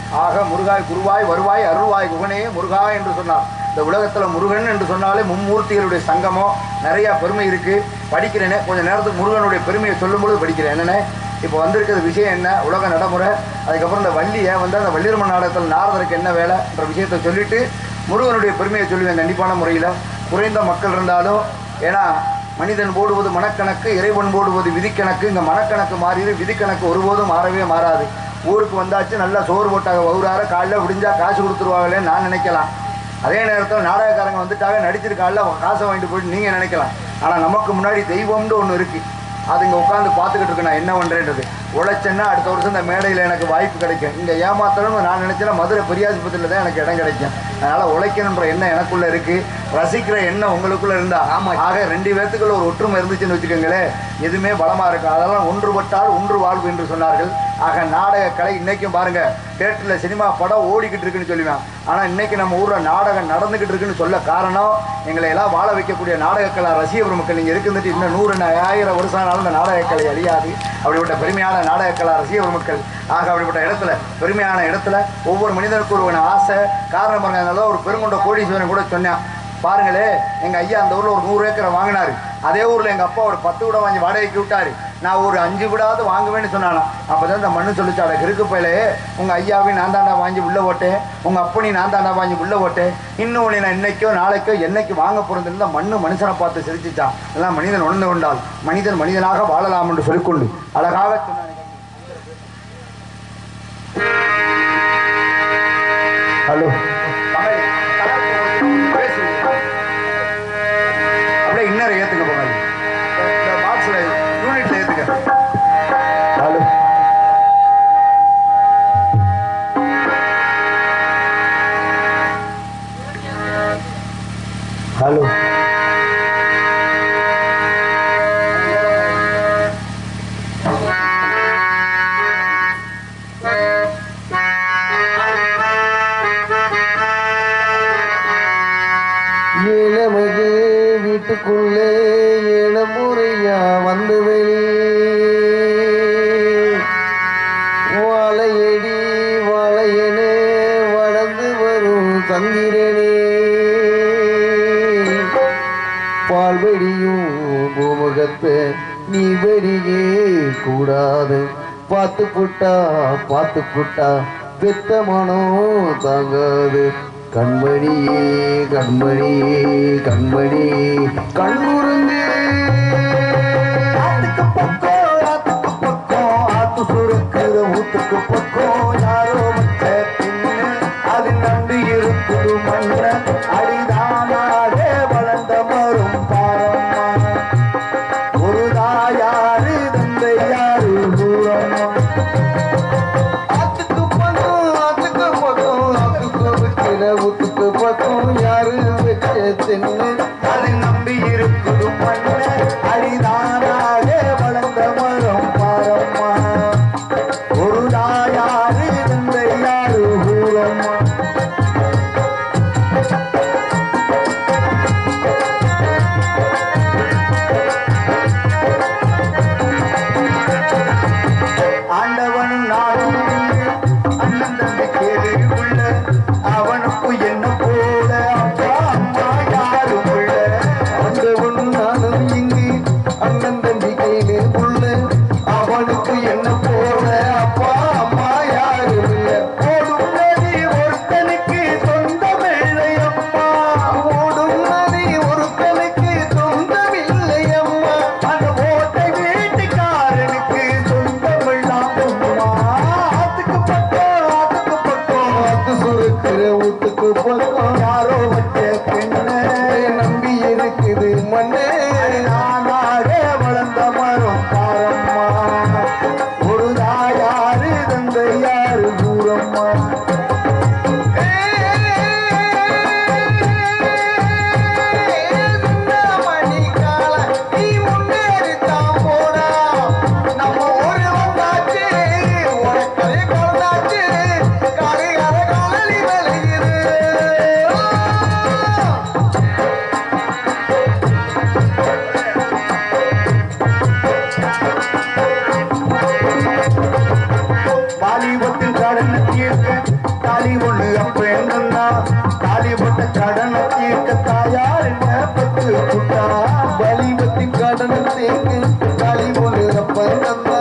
முருகாய் குருவாய் வருவாய் அருள்வாய் குகனே முருகா என்று சொன்னார். இந்த உலகத்தில் முருகன் என்று சொன்னாலே மும்மூர்த்திகளுடைய சங்கமம் நிறைய பெருமை இருக்கு. படிக்கிறேனே கொஞ்சம் நேரத்துக்கு முருகனுடைய பெருமையை சொல்லும்போது படிக்கிறேன். என்னென்ன இப்போ வந்திருக்கிற விஷயம் என்ன, உலக நடைமுறை, அதுக்கப்புறம் இந்த வள்ளியை அந்த வள்ளிரமன் நாடகத்தில் நாரதருக்கு என்ன வேலைன்ற விஷயத்தை சொல்லிட்டு முருகனுடைய பெருமையை சொல்லுவேன் கண்டிப்பான முறையில். குறைந்த மக்கள் இருந்தாலும், ஏன்னா மனிதன் போடுவது மனக்கணக்கு, இறைவன் போடுவது விதிக்கணக்கு. இங்கே மனக்கணக்கு மாறிடு, விதிக்கணக்கு ஒருபோதும் மாறவே மாறாது. ஊருக்கு வந்தாச்சு நல்லா சோறு போட்டாங்க, வவுறார காலையில் விடிஞ்சா காசு கொடுத்துருவாங்களேன்னு நான் நினைக்கலாம். அதே நேரத்தில் நாடகக்காரங்க வந்துட்டாக நடிச்சிருக்கால காசை வாங்கிட்டு போயிட்டு நீங்கள் நினைக்கலாம். ஆனா நமக்கு முன்னாடி தெய்வம்னு ஒண்ணு இருக்கு. அது இங்க உட்காந்து பார்த்துக்கிட்டு இருக்கு. நான் என்ன பண்றேன்றது உழைச்சேன்னா அடுத்த வருஷம் இந்த மேடையில் எனக்கு வாய்ப்பு கிடைக்கும். இங்க ஏமாத்தணும்னு நான் நினைச்சேன்னா மதுரை பெரியாஸ்பத்திரியில் தான் எனக்கு இடம் கிடைக்கும். அதனால உழைக்கணுன்ற எண்ணம் எனக்குள்ள இருக்கு, ரசிக்கிற எண்ணம் உங்களுக்குள்ள இருந்தா ஆமா. ஆக 2 பேர்த்துக்குள்ள ஒரு ஒற்றுமை இருந்துச்சுன்னு வச்சுக்கோங்களேன், எதுவுமே பலமா இருக்கும். அதெல்லாம் ஒன்றுபட்டால் ஒன்று வாழ்வு என்று சொன்னார்கள். ஆக நாடக கலை இன்னைக்கும் பாருங்க, தியேட்டர்ல சினிமா படம் ஓடிக்கிட்டு இருக்குன்னு சொல்லுவேன். ஆனா இன்னைக்கு நம்ம ஊர்ல நாடகம் நடந்துகிட்டு இருக்குன்னு சொல்ல காரணம், எங்களை எல்லாம் வாழ வைக்கக்கூடிய நாடகக்கலை ரசிக பெருமக்கள் நீங்க இருக்குந்துட்டு இன்னும் 100-1000 வருஷம் ஆனாலும் இந்த நாடகக்கலை அழியாது. அப்படிப்பட்ட பெருமையான நாடகக்கலை ரசிக பெருமக்கள். ஆக அப்படிப்பட்ட இடத்துல, பெருமையான இடத்துல ஒவ்வொரு மனிதனுக்கும் ஒரு ஆசை காரணம் பாருங்க. அதனால ஒரு பெருங்கொண்ட கோடீஸ்வரன் கூட சொன்னேன் பாருங்களே, எங்க ஐயா அந்த ஊர்ல ஒரு 100 ஏக்கரை வாங்கினாரு. அதே ஊர்ல எங்க அப்பா ஒரு 10 வீட வாங்கி வாடகைக்கு விட்டாரு. நான் ஒரு 5 வீடாவது வாங்குவேன்னு சொன்னானா. அப்பதான் இந்த மண்ணு சொல்லிச்சாட இருக்கு போயிலே, உங்க ஐயாவையும் நான் தாண்டா வாங்கி உள்ள ஓட்டேன், உங்க அப்பனையும் நான் தாண்டா வாங்கி உள்ள ஓட்டேன், இன்னும் உன்னை நான் இன்னைக்கோ நாளைக்கோ என்னைக்கு வாங்க போறதுன்னு மண்ணு மனுஷனை பார்த்து சிரிச்சுச்சான். எல்லாம் மனிதன் உணர்ந்து கொண்டால் மனிதன் மனிதனாக வாழலாம் என்று சொல்லிக்கொண்டு அழகாக சொன்னாங்க. ஹலோ அப்படியே இன்னரை ஏத்துக்க போங்க, இந்த பாக்ஸ்ல யூனிட்ல ஏத்துக்க. ஹலோ ஹலோ வீட்டுக்குள்ளே ஏழமுறையா வந்து வெளி வாழையடி வாழையனே வளர்ந்து வரும் சந்திரனே, பால்வெடியும் பூமுகத்தை நீ வெடியே கூடாது, பார்த்து புட்டா பெத்த மனம் தாங்காது. கண்மணியே கண்மணியே கண்மணி கண்முருந்து ஆத்துக்கு பக்கம் ஆத்து சுருக்குற ஊத்துக்கு பக்கம் யாரோ வச்ச பின்னு அது நம்பி இருக்குது மண்ண அடிதானாலே வளர்ந்த மரும் பாரம்மா. ஒரு தாயாரு தந்தை யாரு தூரம்மா. ஆத்துக்கு ஊத்துக்கு பக்கம் யாரு வச்ச தென்னு அது நம்பி இருக்குது மண்ண அடிதானாலே வளர்ந்த மரம் பாரம்மா. ஒரு தாயாரு தந்தை யாரு தூரம்மா. ஆண்டவனும் நானும் அண்ணன் தம்பி கேள்வி உள்ள அவனுக்கு என்ன போல அப்பா அம்மா யாரும் உள்ள. ஆண்டவனும் நானும் இங்கு அண்ணன் தம்பி கையிலே உள்ள அவனுக்கு என்ன போல அப்பா அம்மா யாரும் இல்லை. ஓடும் நதி ஒருத்தனுக்கு சொந்தமில்லை அம்மா. ஓடும் நதி ஒருத்தனுக்கு சொந்தமில்லை அம்மா. அந்த ஓட்டை வீட்டுக்காரனுக்கு சொந்தமில்லாம் அம்மா. ஆத்துக்கு பக்கம் ஆத்து சுருக்கிற ஊத்துக்கு பக்கம் யாரோ வச்ச பெண்ணு நம்பி இருக்குது மண்ணே. நானாக வளர்ந்த மரம் பாரம்மா. ஒரு தாயாரு தந்தை யாரு தூரம்மா. மணி கால நீ முன்னேறித்தான் போனா, நம்ம ஊரு வந்தாச்சு, உனக்கே குழந்தாச்சு, கரையாத காலனி விளையுது. வாலிபத்தின் கடனை தீர்க்க தாலி ஒண்ணு அப்ப என்னன்னா, தாலி போட்ட கடனை தீர்க்க தாயார் என்ன பத்து புட்டா. பலிபத்தின் கடனை தேங்க தாலி ஒன்று அப்பந்தா,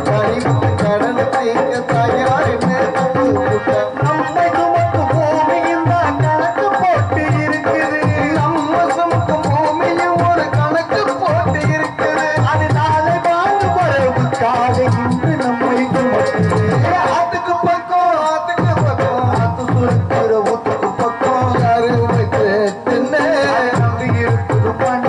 பலிபத்தின் கடனை தேங்க தாயார் என்ன தப்பு புட்டா. நம்மை சுமக்கும் பூமியும் தான் கணக்கு போட்டு இருக்குது. நம்ம சுமக்கும் பூமியும் ஒரு கணக்கு போட்டு இருக்குது. அது நாளை வாழ்ந்து வரவுக்காக இன்று நம்மை சுமக்குது. ஆத்துக்கு பக்கம் ஆத்து சுருக்கிற ஊத்துக்கு பக்கம் யாரு வச்ச தின்ன நம்பி இருக்குது பண்ண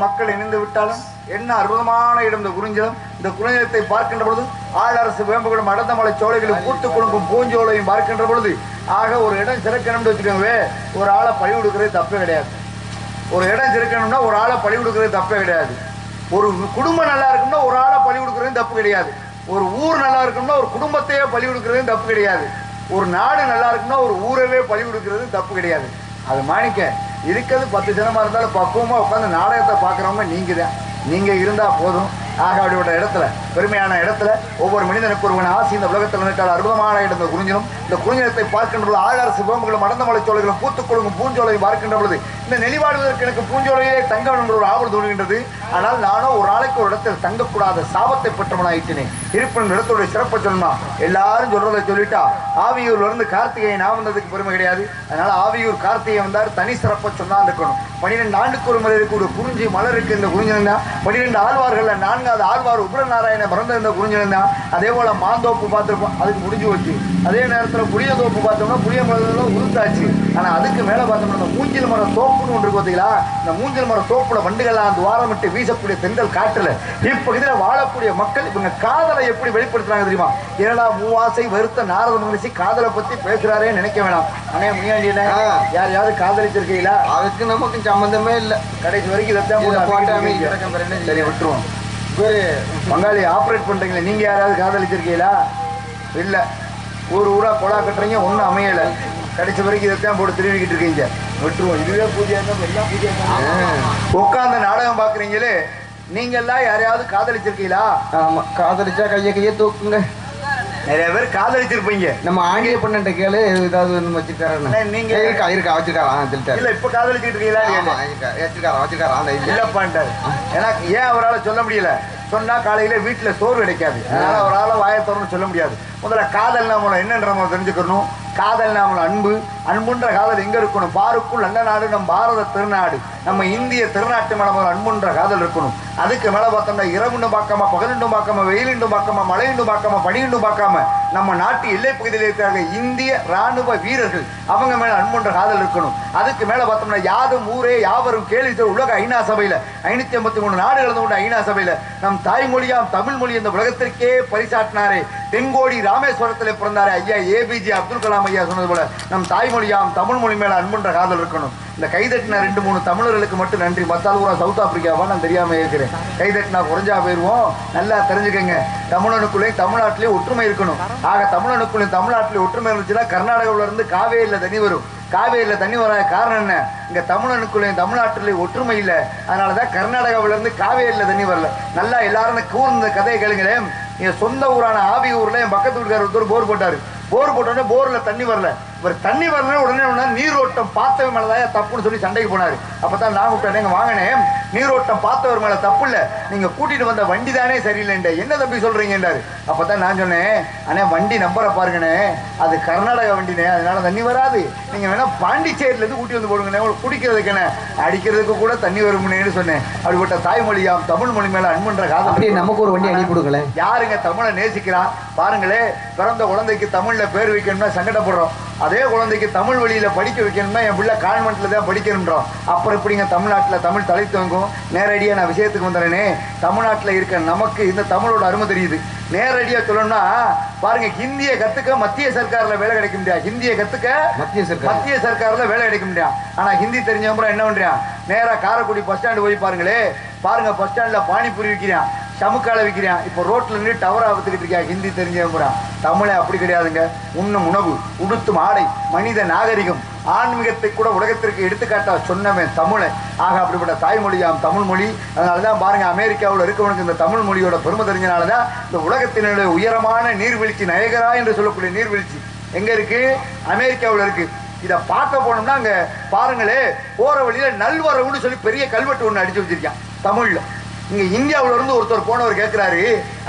மக்கள் இணைந்து விட்டாலும் என்ன அற்புதமான இடம் இந்த குறிஞ்சிலம். இந்த குறிஞ்சிலத்தை பார்க்கின்ற பொழுது ஆளரசு வேம்புகளும் அடந்தமலை சோலைகளும் பூத்து குலுங்கும் பூஞ்சோலையும் பார்க்கின்ற பொழுது ஆக ஒரு இடம் சிறக்கணும்னு வச்சுக்கோங்க. ஒரு ஆளை பழி கொடுக்கறது தப்பே கிடையாது. ஒரு இடம் சிறக்கணும்னா ஒரு ஆளை பழி கொடுக்கறது தப்பே கிடையாது. ஒரு குடும்பம் நல்லா இருக்கும்னா ஒரு ஆளை பழி கொடுக்கறது தப்பு கிடையாது. ஒரு ஊர் நல்லா இருக்கும்னா ஒரு குடும்பத்தையே பழி கொடுக்கறது தப்பு கிடையாது. ஒரு நாடு நல்லா இருக்கும்னா ஒரு ஊரவே பழி கொடுக்கறது தப்பு கிடையாது. அது மாணிக்க இருக்கிறது 10 ஜனமா இருந்தாலும் பக்குவமா உட்காந்து நாடகத்தை பார்க்குறவங்க நீங்க தான். நீங்க இருந்தா போதும். ஆக அப்படியோட இடத்துல பெருமையான இடத்துல ஒவ்வொரு மனிதனுக்கு ஒருவன் ஆசி இந்த உலகத்தில் நிற்காத அற்புதமான இடம் இந்த குறிஞ்சிலம். இந்த குறிஞ்சிலத்தை பார்க்கின்ற பொழுது ஆழரசு வேம்புகளும் அடந்தமலை சோலைகளும் பூத்து குலுங்கும் பூஞ்சோலையும் பார்க்கின்ற பொழுது இந்த நெளிவாடுவதற்கு எனக்கு பூஞ்சோலையே தங்கம் என்ற ஒரு ஆவல் தோன்றுகின்றது. ஆனால் நானும் ஒரு நாளைக்கு ஒரு இடத்தில் தங்கக்கூடாத சாபத்தை பெற்றவனாயிட்டேன். இருப்பின் இடத்துடைய சிறப்பை சொல்லணும்னா எல்லாரும் சொல்றதை சொல்லிட்டா ஆவியூர்ல இருந்து கார்த்திகேயன் நான் வந்ததுக்கு பெருமை கிடையாது. அதனால ஆவியூர் கார்த்திகை வந்தார் தனி சிறப்பை சொன்னா இருக்கணும். 12 ஆண்டுக்கு ஒரு முறை இருக்கக்கூடிய குறிஞ்சி மலர் இருக்கு இந்த குறிஞ்சிலம் தான். 12 ஆழ்வார்கள் 4வது ஆழ்வார் உபரநாராயண பிறந்த இந்த குறிஞ்சிலம் தான். அதே போல மாந்தோப்பு பார்த்திருப்போம், அதுக்கு முடிஞ்சு வச்சு. அதே நேரத்தில் புளிய தோப்பு பார்த்தோம்னா புளிய மரம் உருத்தாச்சு. ஆனா அதுக்கு மேல பார்த்தோம்னா இந்த மூங்கில் மர தோப்புன்னு ஒன்று இருக்கு பார்த்தீங்களா. இந்த மூங்கில் மர தோப்புல வண்டுகள்லாம் துவாரமிட்டு வீசக்கூடிய தென்றல் காற்றுல இப்பகுதியில் வாழக்கூடிய மக்கள் இவங்க காதலை எப்படி வெளிப்படுத்துறாங்க தெரியுமா? ஏன்னா மூவாசை வருத்த நாரத மகிழ்ச்சி காதலை பத்தி பேசுறாரே நினைக்க வேணாம். அண்ணே முனியாண்டியில யாரையாவது காதலிச்சிருக்கீங்களா? அதுக்கு நமக்கு சம்பந்தமே இல்லை. கடைசி வரைக்கும் சரி விட்டுருவோம். பங்காளி ஆப்ரேட் பண்றீங்களா? நீங்க யாராவது காதலிச்சிருக்கீங்களா? இல்ல. ஊரா கொலா கட்டுறீங்க, ஒன்றும் அமையலை. கடைசி வரைக்கும் இதைத்தான் போட்டு திருவிக்கிட்டு இருக்கீங்க. விட்டுருவோம். இதுவே பூஜையா இருந்தா எல்லாம் பூஜையா உட்காந்து நாடகம் பாக்குறீங்களே, நீங்க எல்லாம் யாரையாவது காதலிச்சிருக்கீங்களா? ஆமா, காதலிச்சா கையை தூக்குங்க. நிறைய பேர் காதலிச்சிருப்பீங்க. நம்ம ஆங்கில பண்ண கேளு ஏதாவது வச்சிருக்காரு. நீங்க இருக்கா வச்சிருக்காரா? இல்ல இப்ப காதலிச்சிட்டு இருக்கீங்களா? வச்சிருக்காரா? இல்லப்பான்ட்டாரு. ஏன்னா ஏன் அவரால் சொல்ல முடியல? சொன்னா காலையில வீட்டுல சோறு கிடைக்காது. அதனால அவரால் வாயை திறந்து சொல்ல முடியாது. முதல்ல காதல் நாம என்னன்ற நம்ம தெரிஞ்சுக்கணும். காதல் நாம அன்பு. அன்புன்ற காதல் எங்க இருக்கணும்? பாருக்குள் நல்ல நாடு நம் பாரத திருநாடு, நம்ம இந்திய திருநாட்டு மேல ஒரு அன்புன்ற காதல் இருக்கணும். அதுக்கு மேல பார்த்தோம்னா இரவுண்டும் பார்க்காம பகலுண்டும் பார்க்காம வெயிலுண்டும் பார்க்காம மழையுண்டும் பார்க்காம பனியுண்டும் பார்க்காம நம்ம நாட்டு எல்லை பகுதியில் இருக்கிற இந்திய ராணுவ வீரர்கள் அவங்க மேல அன்புன்ற காதல் இருக்கணும். அதுக்கு மேல பார்த்தோம்னா யாதும் ஊரே யாவரும் கேள்வி உலக ஐநா சபையில 553 நாடுகள் கொண்ட ஐநா சபையில நம் தாய்மொழியாம் தமிழ் மொழி இந்த உலகத்திற்கே பரிசாட்டினாரே. தென்கோடி ராமேஸ்வரத்தில் பிறந்தாரே ஐயா ஏபிஜே அப்துல் கலாம் ஐயா சொன்னது போல நம் தாய்மொழியாம் தமிழ் மொழி மேல அன்புன்ற காதல் இருக்கணும். இந்த கைதட்டினா 2-3 தமிழர்களுக்கு மட்டும் நன்றி. மத்தால் ஊரா சவுத் ஆப்பிரிக்காவா நான் தெரியாம இருக்கிறேன். கைதட்டினா குறைஞ்சா போயிருவோம். நல்லா தெரிஞ்சுக்கங்க. தமிழனுக்குள்ளேயும் தமிழ்நாட்டிலேயே ஒற்றுமை இருக்கணும். ஆக தமிழனுக்குள்ளேயும் தமிழ்நாட்டிலேயே ஒற்றுமை இருந்துச்சுன்னா கர்நாடகாவில இருந்து காவேரியில தண்ணி வரும். காவேரியில தண்ணி வராத காரணம் என்ன? இங்க தமிழனுக்குள்ளேயும் தமிழ்நாட்டிலேயே ஒற்றுமை இல்லை. அதனாலதான் கர்நாடகாவில இருந்து காவேரியில தண்ணி வரல. நல்லா எல்லாரும் கூர்ந்த கதையை கேளுங்களேன். என் சொந்த ஊரான ஆவி ஊர்ல என் பக்கத்து வீட்டுக்காரர் ஒருத்தர் போர் போட்டாரு. போர் போட்டோடனே போர்ல தண்ணி வரல. இவர் தண்ணி வரல உடனே நீரோட்டம் பார்த்தவர் மேலதான் தப்புன்னு சொல்லி சண்டைக்கு போனாரு. அப்பதான் நான் கூப்பிட்டேன், நீங்க வாங்கினேன், நீரோட்டம் பார்த்தவர் மேல தப்பு இல்ல, நீங்க கூட்டிட்டு வந்த வண்டி தானே சரியில்லைண்ட. என்ன தம்பி சொல்றீங்கன்றாரு. அப்பதான் நான் சொன்னேன், அண்ணே வண்டி நம்பரை பாருங்கண்ணே, அது கர்நாடகா வண்டினே, அதனால தண்ணி வராது. நீங்க வேணா பாண்டிச்சேரியில இருந்து கூட்டி வந்து போடுங்கண்ணே, உங்களுக்கு குடிக்கிறதுக்குண்ணே, அடிக்கிறதுக்கு கூட தண்ணி வரும்னு சொன்னேன். அப்படிப்பட்ட தாய்மொழியாம் தமிழ் மொழி மேல அன்புன்ற காதல் நமக்கு ஒரு வண்டி அனுப்பி கொடுக்கல. யாருங்க தமிழை நேசிக்கிறான் பாருங்களே. பிறந்த குழந்தைக்கு தமிழ்ல பேர் வைக்கணும்னா சங்கடப்படுறோம். அதே குழந்தைக்கு தமிழ் வழியில படிக்க வைக்கணும்னா என் பிள்ளை கான்வென்ட்ல தான் படிக்கணும்ன்றோம். அப்புறம் எப்படிங்க தமிழ்நாட்டில் தமிழ் தலை தூங்கும்? நேரடியா நான் விஷயத்துக்கு வந்துடுறேனே. தமிழ்நாட்டில் இருக்க நமக்கு இந்த தமிழோட அருமை தெரியுது. நேரடியா சொல்லணும்னா பாருங்க, ஹிந்தியை கத்துக்க மத்திய சர்க்கார்ல வேலை கிடைக்க முடியாது. ஹிந்தியை கத்துக்க மத்திய சர்க்கார்ல வேலை கிடைக்க முடியாது. ஆனா ஹிந்தி தெரிஞ்சவங்க என்ன பண்றான்? நேரா காரைக்குடி பஸ் ஸ்டாண்டு போய் பாருங்களே. பாருங்க, பஸ் ஸ்டாண்ட்ல பானிபூரி விற்கிறான், சமுக்கால விற்கிறான். இப்போ ரோட்ல நின்று டவரா வித்துக்கிட்டு இருக்கா ஹிந்தி தெரிஞ்சவங்க. தமிழை அப்படி கிடையாதுங்க. உண்ணும் உணவு, உடுத்தும் ஆடை, மனித நாகரிகம், ஆன்மீகத்தை கூட உலகத்திற்கு எடுத்துக்காட்டா சொன்னவன் தமிழை. ஆக அப்படிப்பட்ட தாய்மொழியாம் தமிழ் மொழி. அதனாலதான் பாருங்க, அமெரிக்காவில் இருக்கவனுக்கு இந்த தமிழ் மொழியோட பெருமை தெரிஞ்சனாலதான் இந்த உலகத்தினுடைய உயரமான நீர்வீழ்ச்சி நயகரா என்று சொல்லக்கூடிய நீர்வீழ்ச்சி எங்க இருக்கு? அமெரிக்காவில் இருக்கு. இதை பார்க்க போனோம்னா அங்க பாருங்களே, போற வழியில நல்வரவுன்னு சொல்லி பெரிய கல்வெட்டு ஒண்ணு அடிச்சு வச்சிருக்கான் தமிழ்ல. இங்க இந்தியாவில இருந்து ஒருத்தர் போனவர் கேட்கிறாரு,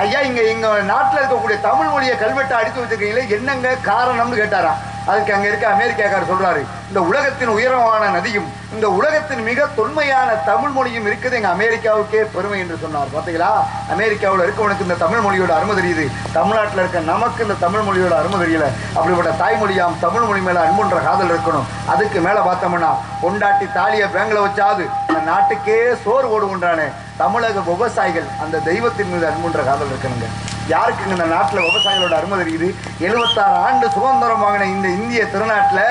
ஐயா இங்க எங்க நாட்டுல இருக்கக்கூடிய தமிழ் மொழியை கல்வெட்டை அடிச்சு வச்சிருக்கீங்களே, என்னங்க காரணம்னு கேட்டாரா. அதுக்கு அங்க இருக்க அமெரிக்காக்காரர் சொல்றாரு, இந்த உலகத்தின் உயரமான நதியும் இந்த உலகத்தின் மிக தொன்மையான தமிழ் மொழியும் இருக்குது எங்க அமெரிக்காவுக்கே பெருமை என்று சொன்னார். பாத்தீங்களா, அமெரிக்காவில் இருக்கவனுக்கு இந்த தமிழ் மொழியோட அருமை தெரியுது. தமிழ்நாட்டில் இருக்க நமக்கு இந்த தமிழ் மொழியோட அருமை தெரியல. அப்படிப்பட்ட தாய்மொழியாம் தமிழ் மொழி மேல அன்புன்ற காதல் இருக்கணும். அதுக்கு மேல பார்த்தோம்னா பொண்டாட்டி தாலியை பேங்க்ல வச்சாது அந்த நாட்டுக்கே சோறு ஓடுகின்றானே தமிழக விவசாயிகள், அந்த தெய்வத்தின் மீது அன்புன்ற காதல் இருக்கணுங்க. யாருக்கு இந்த நாட்டில் விவசாயிகளோட அருமை தெரியுது? 76 ஆண்டு சுதந்திரம் வாங்கின இந்த இந்திய திருநாட்டில்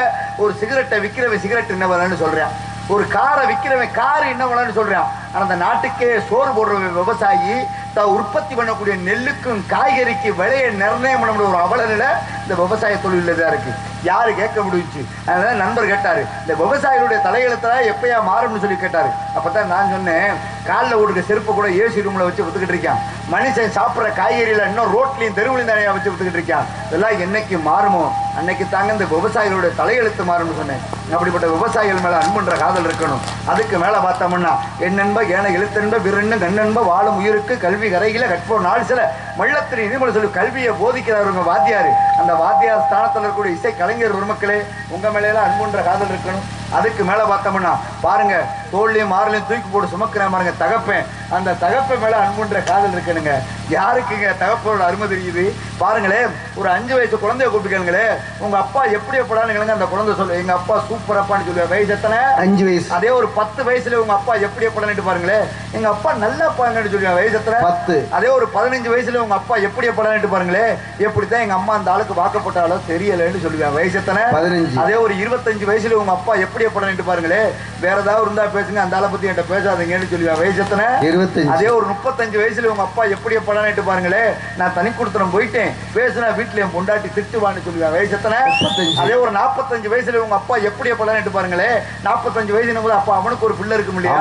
ஒரு சிகரெட்டை விற்கிறவன் சிகரெட் என்ன வரலன்னு சொல்றான், ஒரு காரை விற்கிறவன் கார் என்ன வரலன்னு சொல்றான். ஆனால் அந்த நாட்டுக்கே சோறு போடுறவன் விவசாயி தான் உற்பத்தி பண்ணக்கூடிய நெல்லுக்கும் காய்கறிக்கு விலையை நிர்ணயம் பண்ண முடிய ஒரு அவலநில இந்த விவசாய தொழிலில் தான் இருக்கு. யாரு கேட்க முடிஞ்சுச்சு? அதனால நண்பர் கேட்டாரு, இந்த விவசாயிகளுடைய தலையெழுத்தா எப்பயா மாறும்னு சொல்லி கேட்டாரு. அப்பதான் நான் சொன்னேன், காலில் ஓடுக்க செருப்பு கூட ஏசி ரூம்ல வச்சு வித்துக்கிட்டு இருக்கான். மனுஷன் சாப்பிட்ற காய்கறியில இன்னும் ரோட்லையும் தெருவுலையும் தானே வச்சு வித்துக்கிட்டு இருக்கான். இதெல்லாம் என்னைக்கு மாறுமோ அன்னைக்கு தாங்க இந்த விவசாயிகளுடைய தலையெழுத்து மாறும்னு சொன்னேன். அப்படிப்பட்ட விவசாயிகள் மேல அன்புன்ற காதல் இருக்கணும். அதுக்கு மேல பார்த்தோம்னா என்னென்ப ஏன எழுத்தென்ப விரண்ண கண்ணென்ப வாழும் உயிருக்கு கல்வி கரையில கற்போம் நாள் சில மள்ளத்திரி இதுமலை சொல்லி கல்வியை போதிக்கிறாருங்க வாத்தியாரு. அந்த வாத்தியார் ஸ்தானத்தில் இருக்கக்கூடிய இசை கலைஞர் பெருமக்களே, உங்க மேலாம் அன்புன்ற காதல் இருக்கணும். அதுக்கு மேல பார்த்தோம்னா பாருங்க, தோல்லையும் மாறலையும் தூக்கி போட்டு சுமக்கிறேன் பாருங்க தகப்பேன், அந்த தகப்ப மேல அன்புன்ற காதல் இருக்கணுங்க. யாருக்குங்க தகப்போட அருமை தெரியுது? பாருங்களேன், ஒரு 5 வயசு குழந்தைய கூப்பிட்டுக்கணுங்களே, உங்க அப்பா எப்படி எப்படான்னு கேளுங்க. அந்த குழந்தை சொல்லு, எங்க அப்பா சூப்பர் அப்பான்னு சொல்லுவேன். வயசு எத்தனை? 5 வயசு. அதே ஒரு 10 வயசுல உங்க அப்பா எப்படி எப்படான்னு பாருங்களேன், எங்க அப்பா நல்லா பாங்கன்னு சொல்லுவேன். வயசு எத்தனை? 10. அதே ஒரு 15 வயசுல உங்க அப்பா எப்படி எப்படான்னு பாருங்களேன், எப்படித்தான் எங்க அம்மா அந்த ஆளுக்கு வாக்கப்பட்டாலோ தெரியலன்னு சொல்லுவேன். வயசு எத்தனை? 15. அதே ஒரு 25 வயசுல உங்க அப்பா எப்படி எப்படான்னு பாருங்களேன், வேற ஏதாவது இருந்தா பேசுங்க, அந்த ஆளை பத்தி என்கிட்ட பேசாதீங்கன்னு சொல்லுவேன். வயசு எத்தனை? 25. அதே ஒரு 35 வயசுல உங்க அப்பா எப்படி எப்படான்னு பாருங்களேன், நான் தனி கொடுத்துறோம் போயிட்டேன், பேசுனா வீட்டுல என் பொண்டாட்டி திட்டுவான்னு சொல்லுவேன். வயசு எத்தனை? 35. அதே ஒரு 45 வயசுல உங்க அப்பா எப்படி எப்படான்னு பாருங்களேன், 45 வயசுல கூட அப்பா அவனுக்கு ஒரு பிள்ளை இருக்கும் இல்லையா,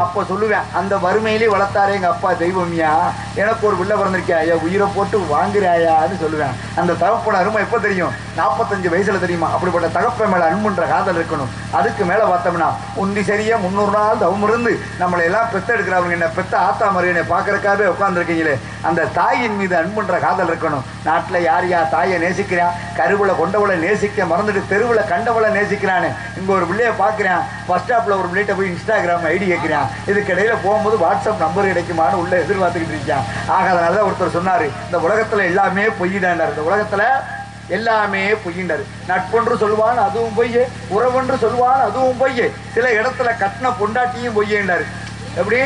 அப்ப சொல்லுவேன், அந்த வறுமையிலே வளர்த்தாரே எங்க அப்பா தெய்வம்யா, எனக்கு ஒரு பிள்ளை பிறந்திருக்கியா, உயிரை போட்டு வாங்குறாயான்னு சொல்லுவேன். அந்த தகப்போட அருமை எப்ப தெரியும்? 45 வயசுல தெரியுமா? அப்படிப்பட்ட தகப்ப மேல அன்புன்ற காதல் இருக்கணும். அதுக்கு மேல பார்த்தோம்னா உண்டி சரியா 300 நாள் தவம் இருந்து நம்மளை எல்லாம் பெத்தெடுக்கிறவங்க, என்ன பெத்த ஆத்தா மாதிரி என்னை பாக்குறதுக்காகவே உட்கார்ந்துருக்கீங்களே, அந்த தாயின் மீது அன்புன்ற காதல் இருக்கணும். நாட்டுல யார் யார் தாயை நேசிக்கிறான்? கருவுல கொண்டவளை நேசிக்க மறந்துட்டு தெருவுல கண்டவளை நேசிக்கிறான்னு. இங்க ஒரு பிள்ளைய பாக்குறான், பஸ் ஸ்டாப்ல ஒரு பிள்ளைகிட்ட போய் இன்ஸ்டாகிராம் ஐடி கேட்கிறான், இதுக்கு இடையில போகும்போது வாட்ஸ்அப் நம்பர் கிடைக்குமான்னு உள்ள எதிர்பார்த்துக்கிட்டு இருக்கான். ஆக அதனாலதான் ஒருத்தர் சொன்னாரு, இந்த உலகத்துல எல்லாமே பொய்யிடாண்டார், இந்த உலகத்துல எல்லாமே பொய்யின்றாரு. நட்பொன்று சொல்வான் அதுவும் பொய்யே, உறவொன்று சொல்வான் அதுவும் பொய்யே, சில இடத்துல கட்டின பொண்டாட்டியும் பொய்யேண்டாரு. எப்படி?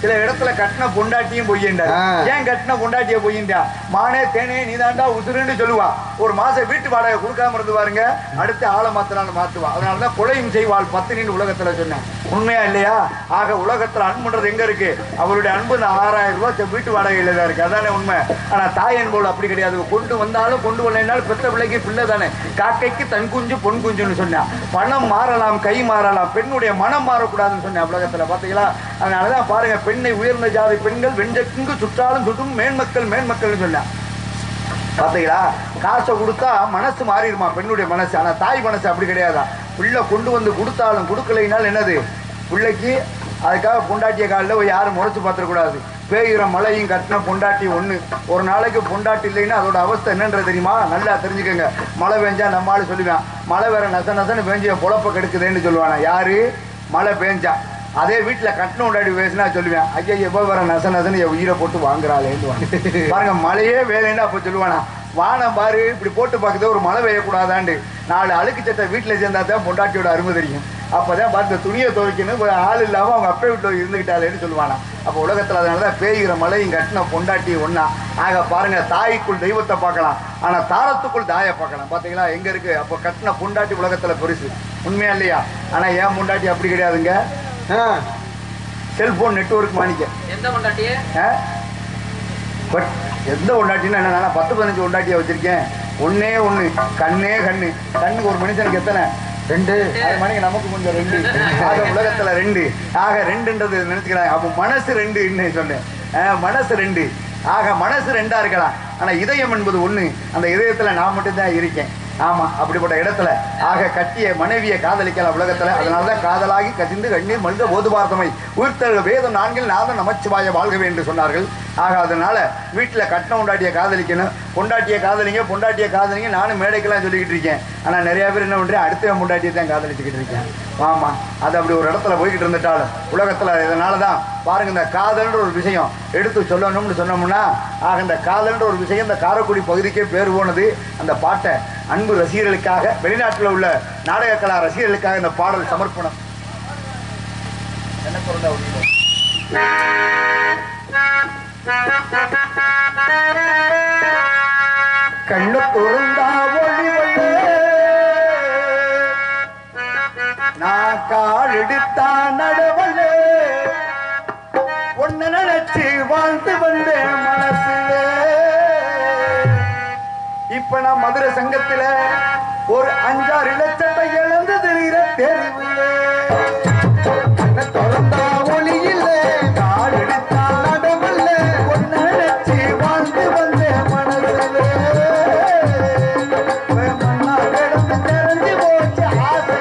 சில இடத்துல கட்டின பொண்டாட்டியும் பொய்யேண்டாரு. ஏன் கட்டின பொண்டாட்டிய பொய்யின்றா? மானே தேனே நீதாண்டா உசுருன்னு சொல்லுவா. ஒரு மாசம் வீட்டு வாடகை கொடுக்காம இருந்து பாருங்க, அடுத்து ஆளை மாத்தினாலும் மாத்துவா. அதனாலதான் கொலையும் செய்வாள் பத்தினின்னு உலகத்துல சொன்னேன். உண்மையா இல்லையா? ஆக உலகத்துல அன்புன்றது எங்க இருக்கு? அவருடைய அன்பு 6000 ரூபாய் வீட்டு வாடகையில தான் இருக்கு. அதானே உண்மை. ஆனா தாய் அன்போடு அப்படி கிடையாது. கொண்டு வந்தாலும் கொண்டு வரலைனாலும் பெற்ற பிள்ளைக்கு பிள்ளை தானே. காக்கைக்கு தன் குஞ்சு பொன் குஞ்சுன்னு சொன்னா. பணம் மாறலாம், கை மாறலாம், பெண்ணுடைய மனம் மாறக்கூடாதுன்னு சொன்னேன் உலகத்துல. பாத்தீங்களா? அதனாலதான் பாருங்க, பெண்ணை உயர்ந்த ஜாதி பெண்கள் வெஞ்சக்கு சுற்றாலும் சுட்டும் மேன்மக்கள் மேன்மக்கள்னு சொன்னா. பாத்தீங்களா? காசை கொடுத்தா மனசு மாறிடுமா பெண்ணுடைய மனசு. ஆனா தாய் மனசு அப்படி கிடையாதா. பிள்ளை கொண்டு வந்து கொடுத்தாலும் கொடுக்கலைனாலும் என்னது, பிள்ளைக்கு அதுக்காக பொண்டாட்டிய காலில் யாரும் முறைச்சு பார்த்துடக்கூடாது. பேயுற மழையும் கட்டின பொண்டாட்டி ஒண்ணு. ஒரு நாளைக்கு பொண்டாட்டி இல்லைன்னா அதோட அவஸ்தை என்னன்றது தெரியுமா? நல்லா தெரிஞ்சுக்கோங்க. மழை பெஞ்சா நம்மளால சொல்லுவேன், மழை வேற நச நசன்னு பெஞ்சு பொழப்ப கெடுக்குதுன்னு சொல்லுவானா. யாரு? மழை பெஞ்சா. அதே வீட்டுல கட்டின கொண்டாடி பேசினா சொல்லுவேன், ஐயா எப்போ வர நச நசன்னு என் உயிரை போட்டு வாங்குறாளேன்னு பாருங்க. மழையே வேலைன்னு அப்ப சொல்லுவானா, வானம் பாரு இப்படி போட்டு பார்க்குது, ஒரு மழை பெய்யக்கூடாதாண்டு. 4 அழுக்கு சட்டை வீட்டுல சேர்ந்தா தான் பொண்டாட்டியோட அருமை தெரியும். அப்பதான் பார்த்து துணியை துவைக்கணும், ஆள் இல்லாம அவங்க அப்பா வீட்டுல இருந்துகிட்டாலேன்னு சொல்லுவானா. அப்ப உலகத்துல அதனாலதான் பேய்கிற மழையும் கட்டின பொண்டாட்டி ஒன்னா. ஆக பாருங்க, தாய்க்குள் தெய்வத்தை பார்க்கலாம், ஆனா தாரத்துக்குள் தாயை பார்க்கலாம். பாத்தீங்களா எங்க இருக்கு? அப்ப கட்டின பொண்டாட்டி உலகத்துல பெருசு. உண்மையா இல்லையா? ஆனா ஏன் பொண்டாட்டி அப்படி கிடையாதுங்க. செல்போன் நெட்வொர்க் மாணிக்க எந்த பொண்டாட்டியே எந்த பொண்டாட்டின்னு என்ன, 10-15 பொண்டாட்டியை வச்சிருக்கேன். ஒன்னே ஒண்ணு, கண்ணே கண்ணு. கண்ணுக்கு ஒரு மனுஷனுக்கு எத்தனை? 2. அது மணிக்கு நமக்கு கொஞ்சம் 2. ஆக உலகத்துல 2. ஆக 2ன்றது நினைச்சுக்கிறாங்க. அப்போ மனசு 2ன்னு சொன்னேன். மனசு 2. ஆக மனசு 2ஆ இருக்கலாம், ஆனா இதயம் என்பது 1. அந்த இதயத்துல நான் மட்டும்தான் இருக்கேன். ஆமா, அப்படிப்பட்ட இடத்துல ஆக கட்டிய மனைவியை காதலிக்கலாம் உலகத்துல. அதனாலதான் காதலாகி கசிந்து கண்ணீர் மனித போதுபார்த்தமை உயிர்த்தல் வேதம் 4 நாதம் நமச்சிவாய வாழ்கவே என்று சொன்னார்கள். ஆக அதனால வீட்டுல கட்டின பொண்டாட்டியை காதலிக்கணும். பொண்டாட்டியை காதலிங்க, பொண்டாட்டியை காதலிங்க. நானும் மேடைக்கெல்லாம் சொல்லிக்கிட்டு இருக்கேன். ஆனா நிறைய பேர் என்ன பண்றேன், அடுத்த பொண்டாட்டியை தான் காதலிச்சுக்கிட்டு இருக்கேன். ஆமா, அது அப்படி ஒரு இடத்துல போய்கிட்டு இருந்துட்டாலும் உலகத்துல. இதனாலதான் பாருங்க, இந்த காதல்ன்ற ஒரு விஷயம் எடுத்து சொல்லணும்னு சொன்னோம்னா, ஆக இந்த காதல்ன்ற ஒரு விஷயம் இந்த காரைக்குடி பகுதிக்கே பேர் போனது. அந்த பாட்டை அன்பு ரசிகர்களுக்காக, வெளிநாட்டில் உள்ள நாடக கலா ரசிகர்களுக்காக இந்த பாடல் சமர்ப்பணம். என்ன திறந்தா ஒளி கண்ணு திறந்தா ஒளி நான் கால் எடுத்தா நடவல்ல ஒன்னு நினைச்சு வாழ்ந்து வந்தேன் மனசுல. இப்ப நான் மதுரை சங்கத்துல ஒரு 5-6 லட்சத்தை இழந்து தெரிகிற தெரிவில்ல. திறந்தா ஒளி இல்லை கால் எடுத்தா நடவல்ல ஒன்னு நினைச்சு வாழ்ந்து வந்தேன் மனசுல. மண்ணா கிடந்து தெரிஞ்சு போச்சு ஆசை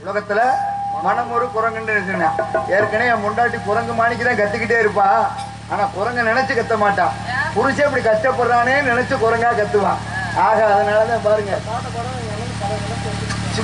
உலகத்துல மனம் ஒரு குரங்குன்னு சொன்னேன். ஏற்கனவே என் முண்டாட்டி குரங்கு மாணிக்குதான் கத்துக்கிட்டே இருப்பா. ஆனா குரங்க நினைச்சு கத்த மாட்டான். புருஷன் இப்படி கஷ்டப்படுறானே நினைச்சு குரங்கா கத்துவான். ஆக அதனாலதான் பாருங்க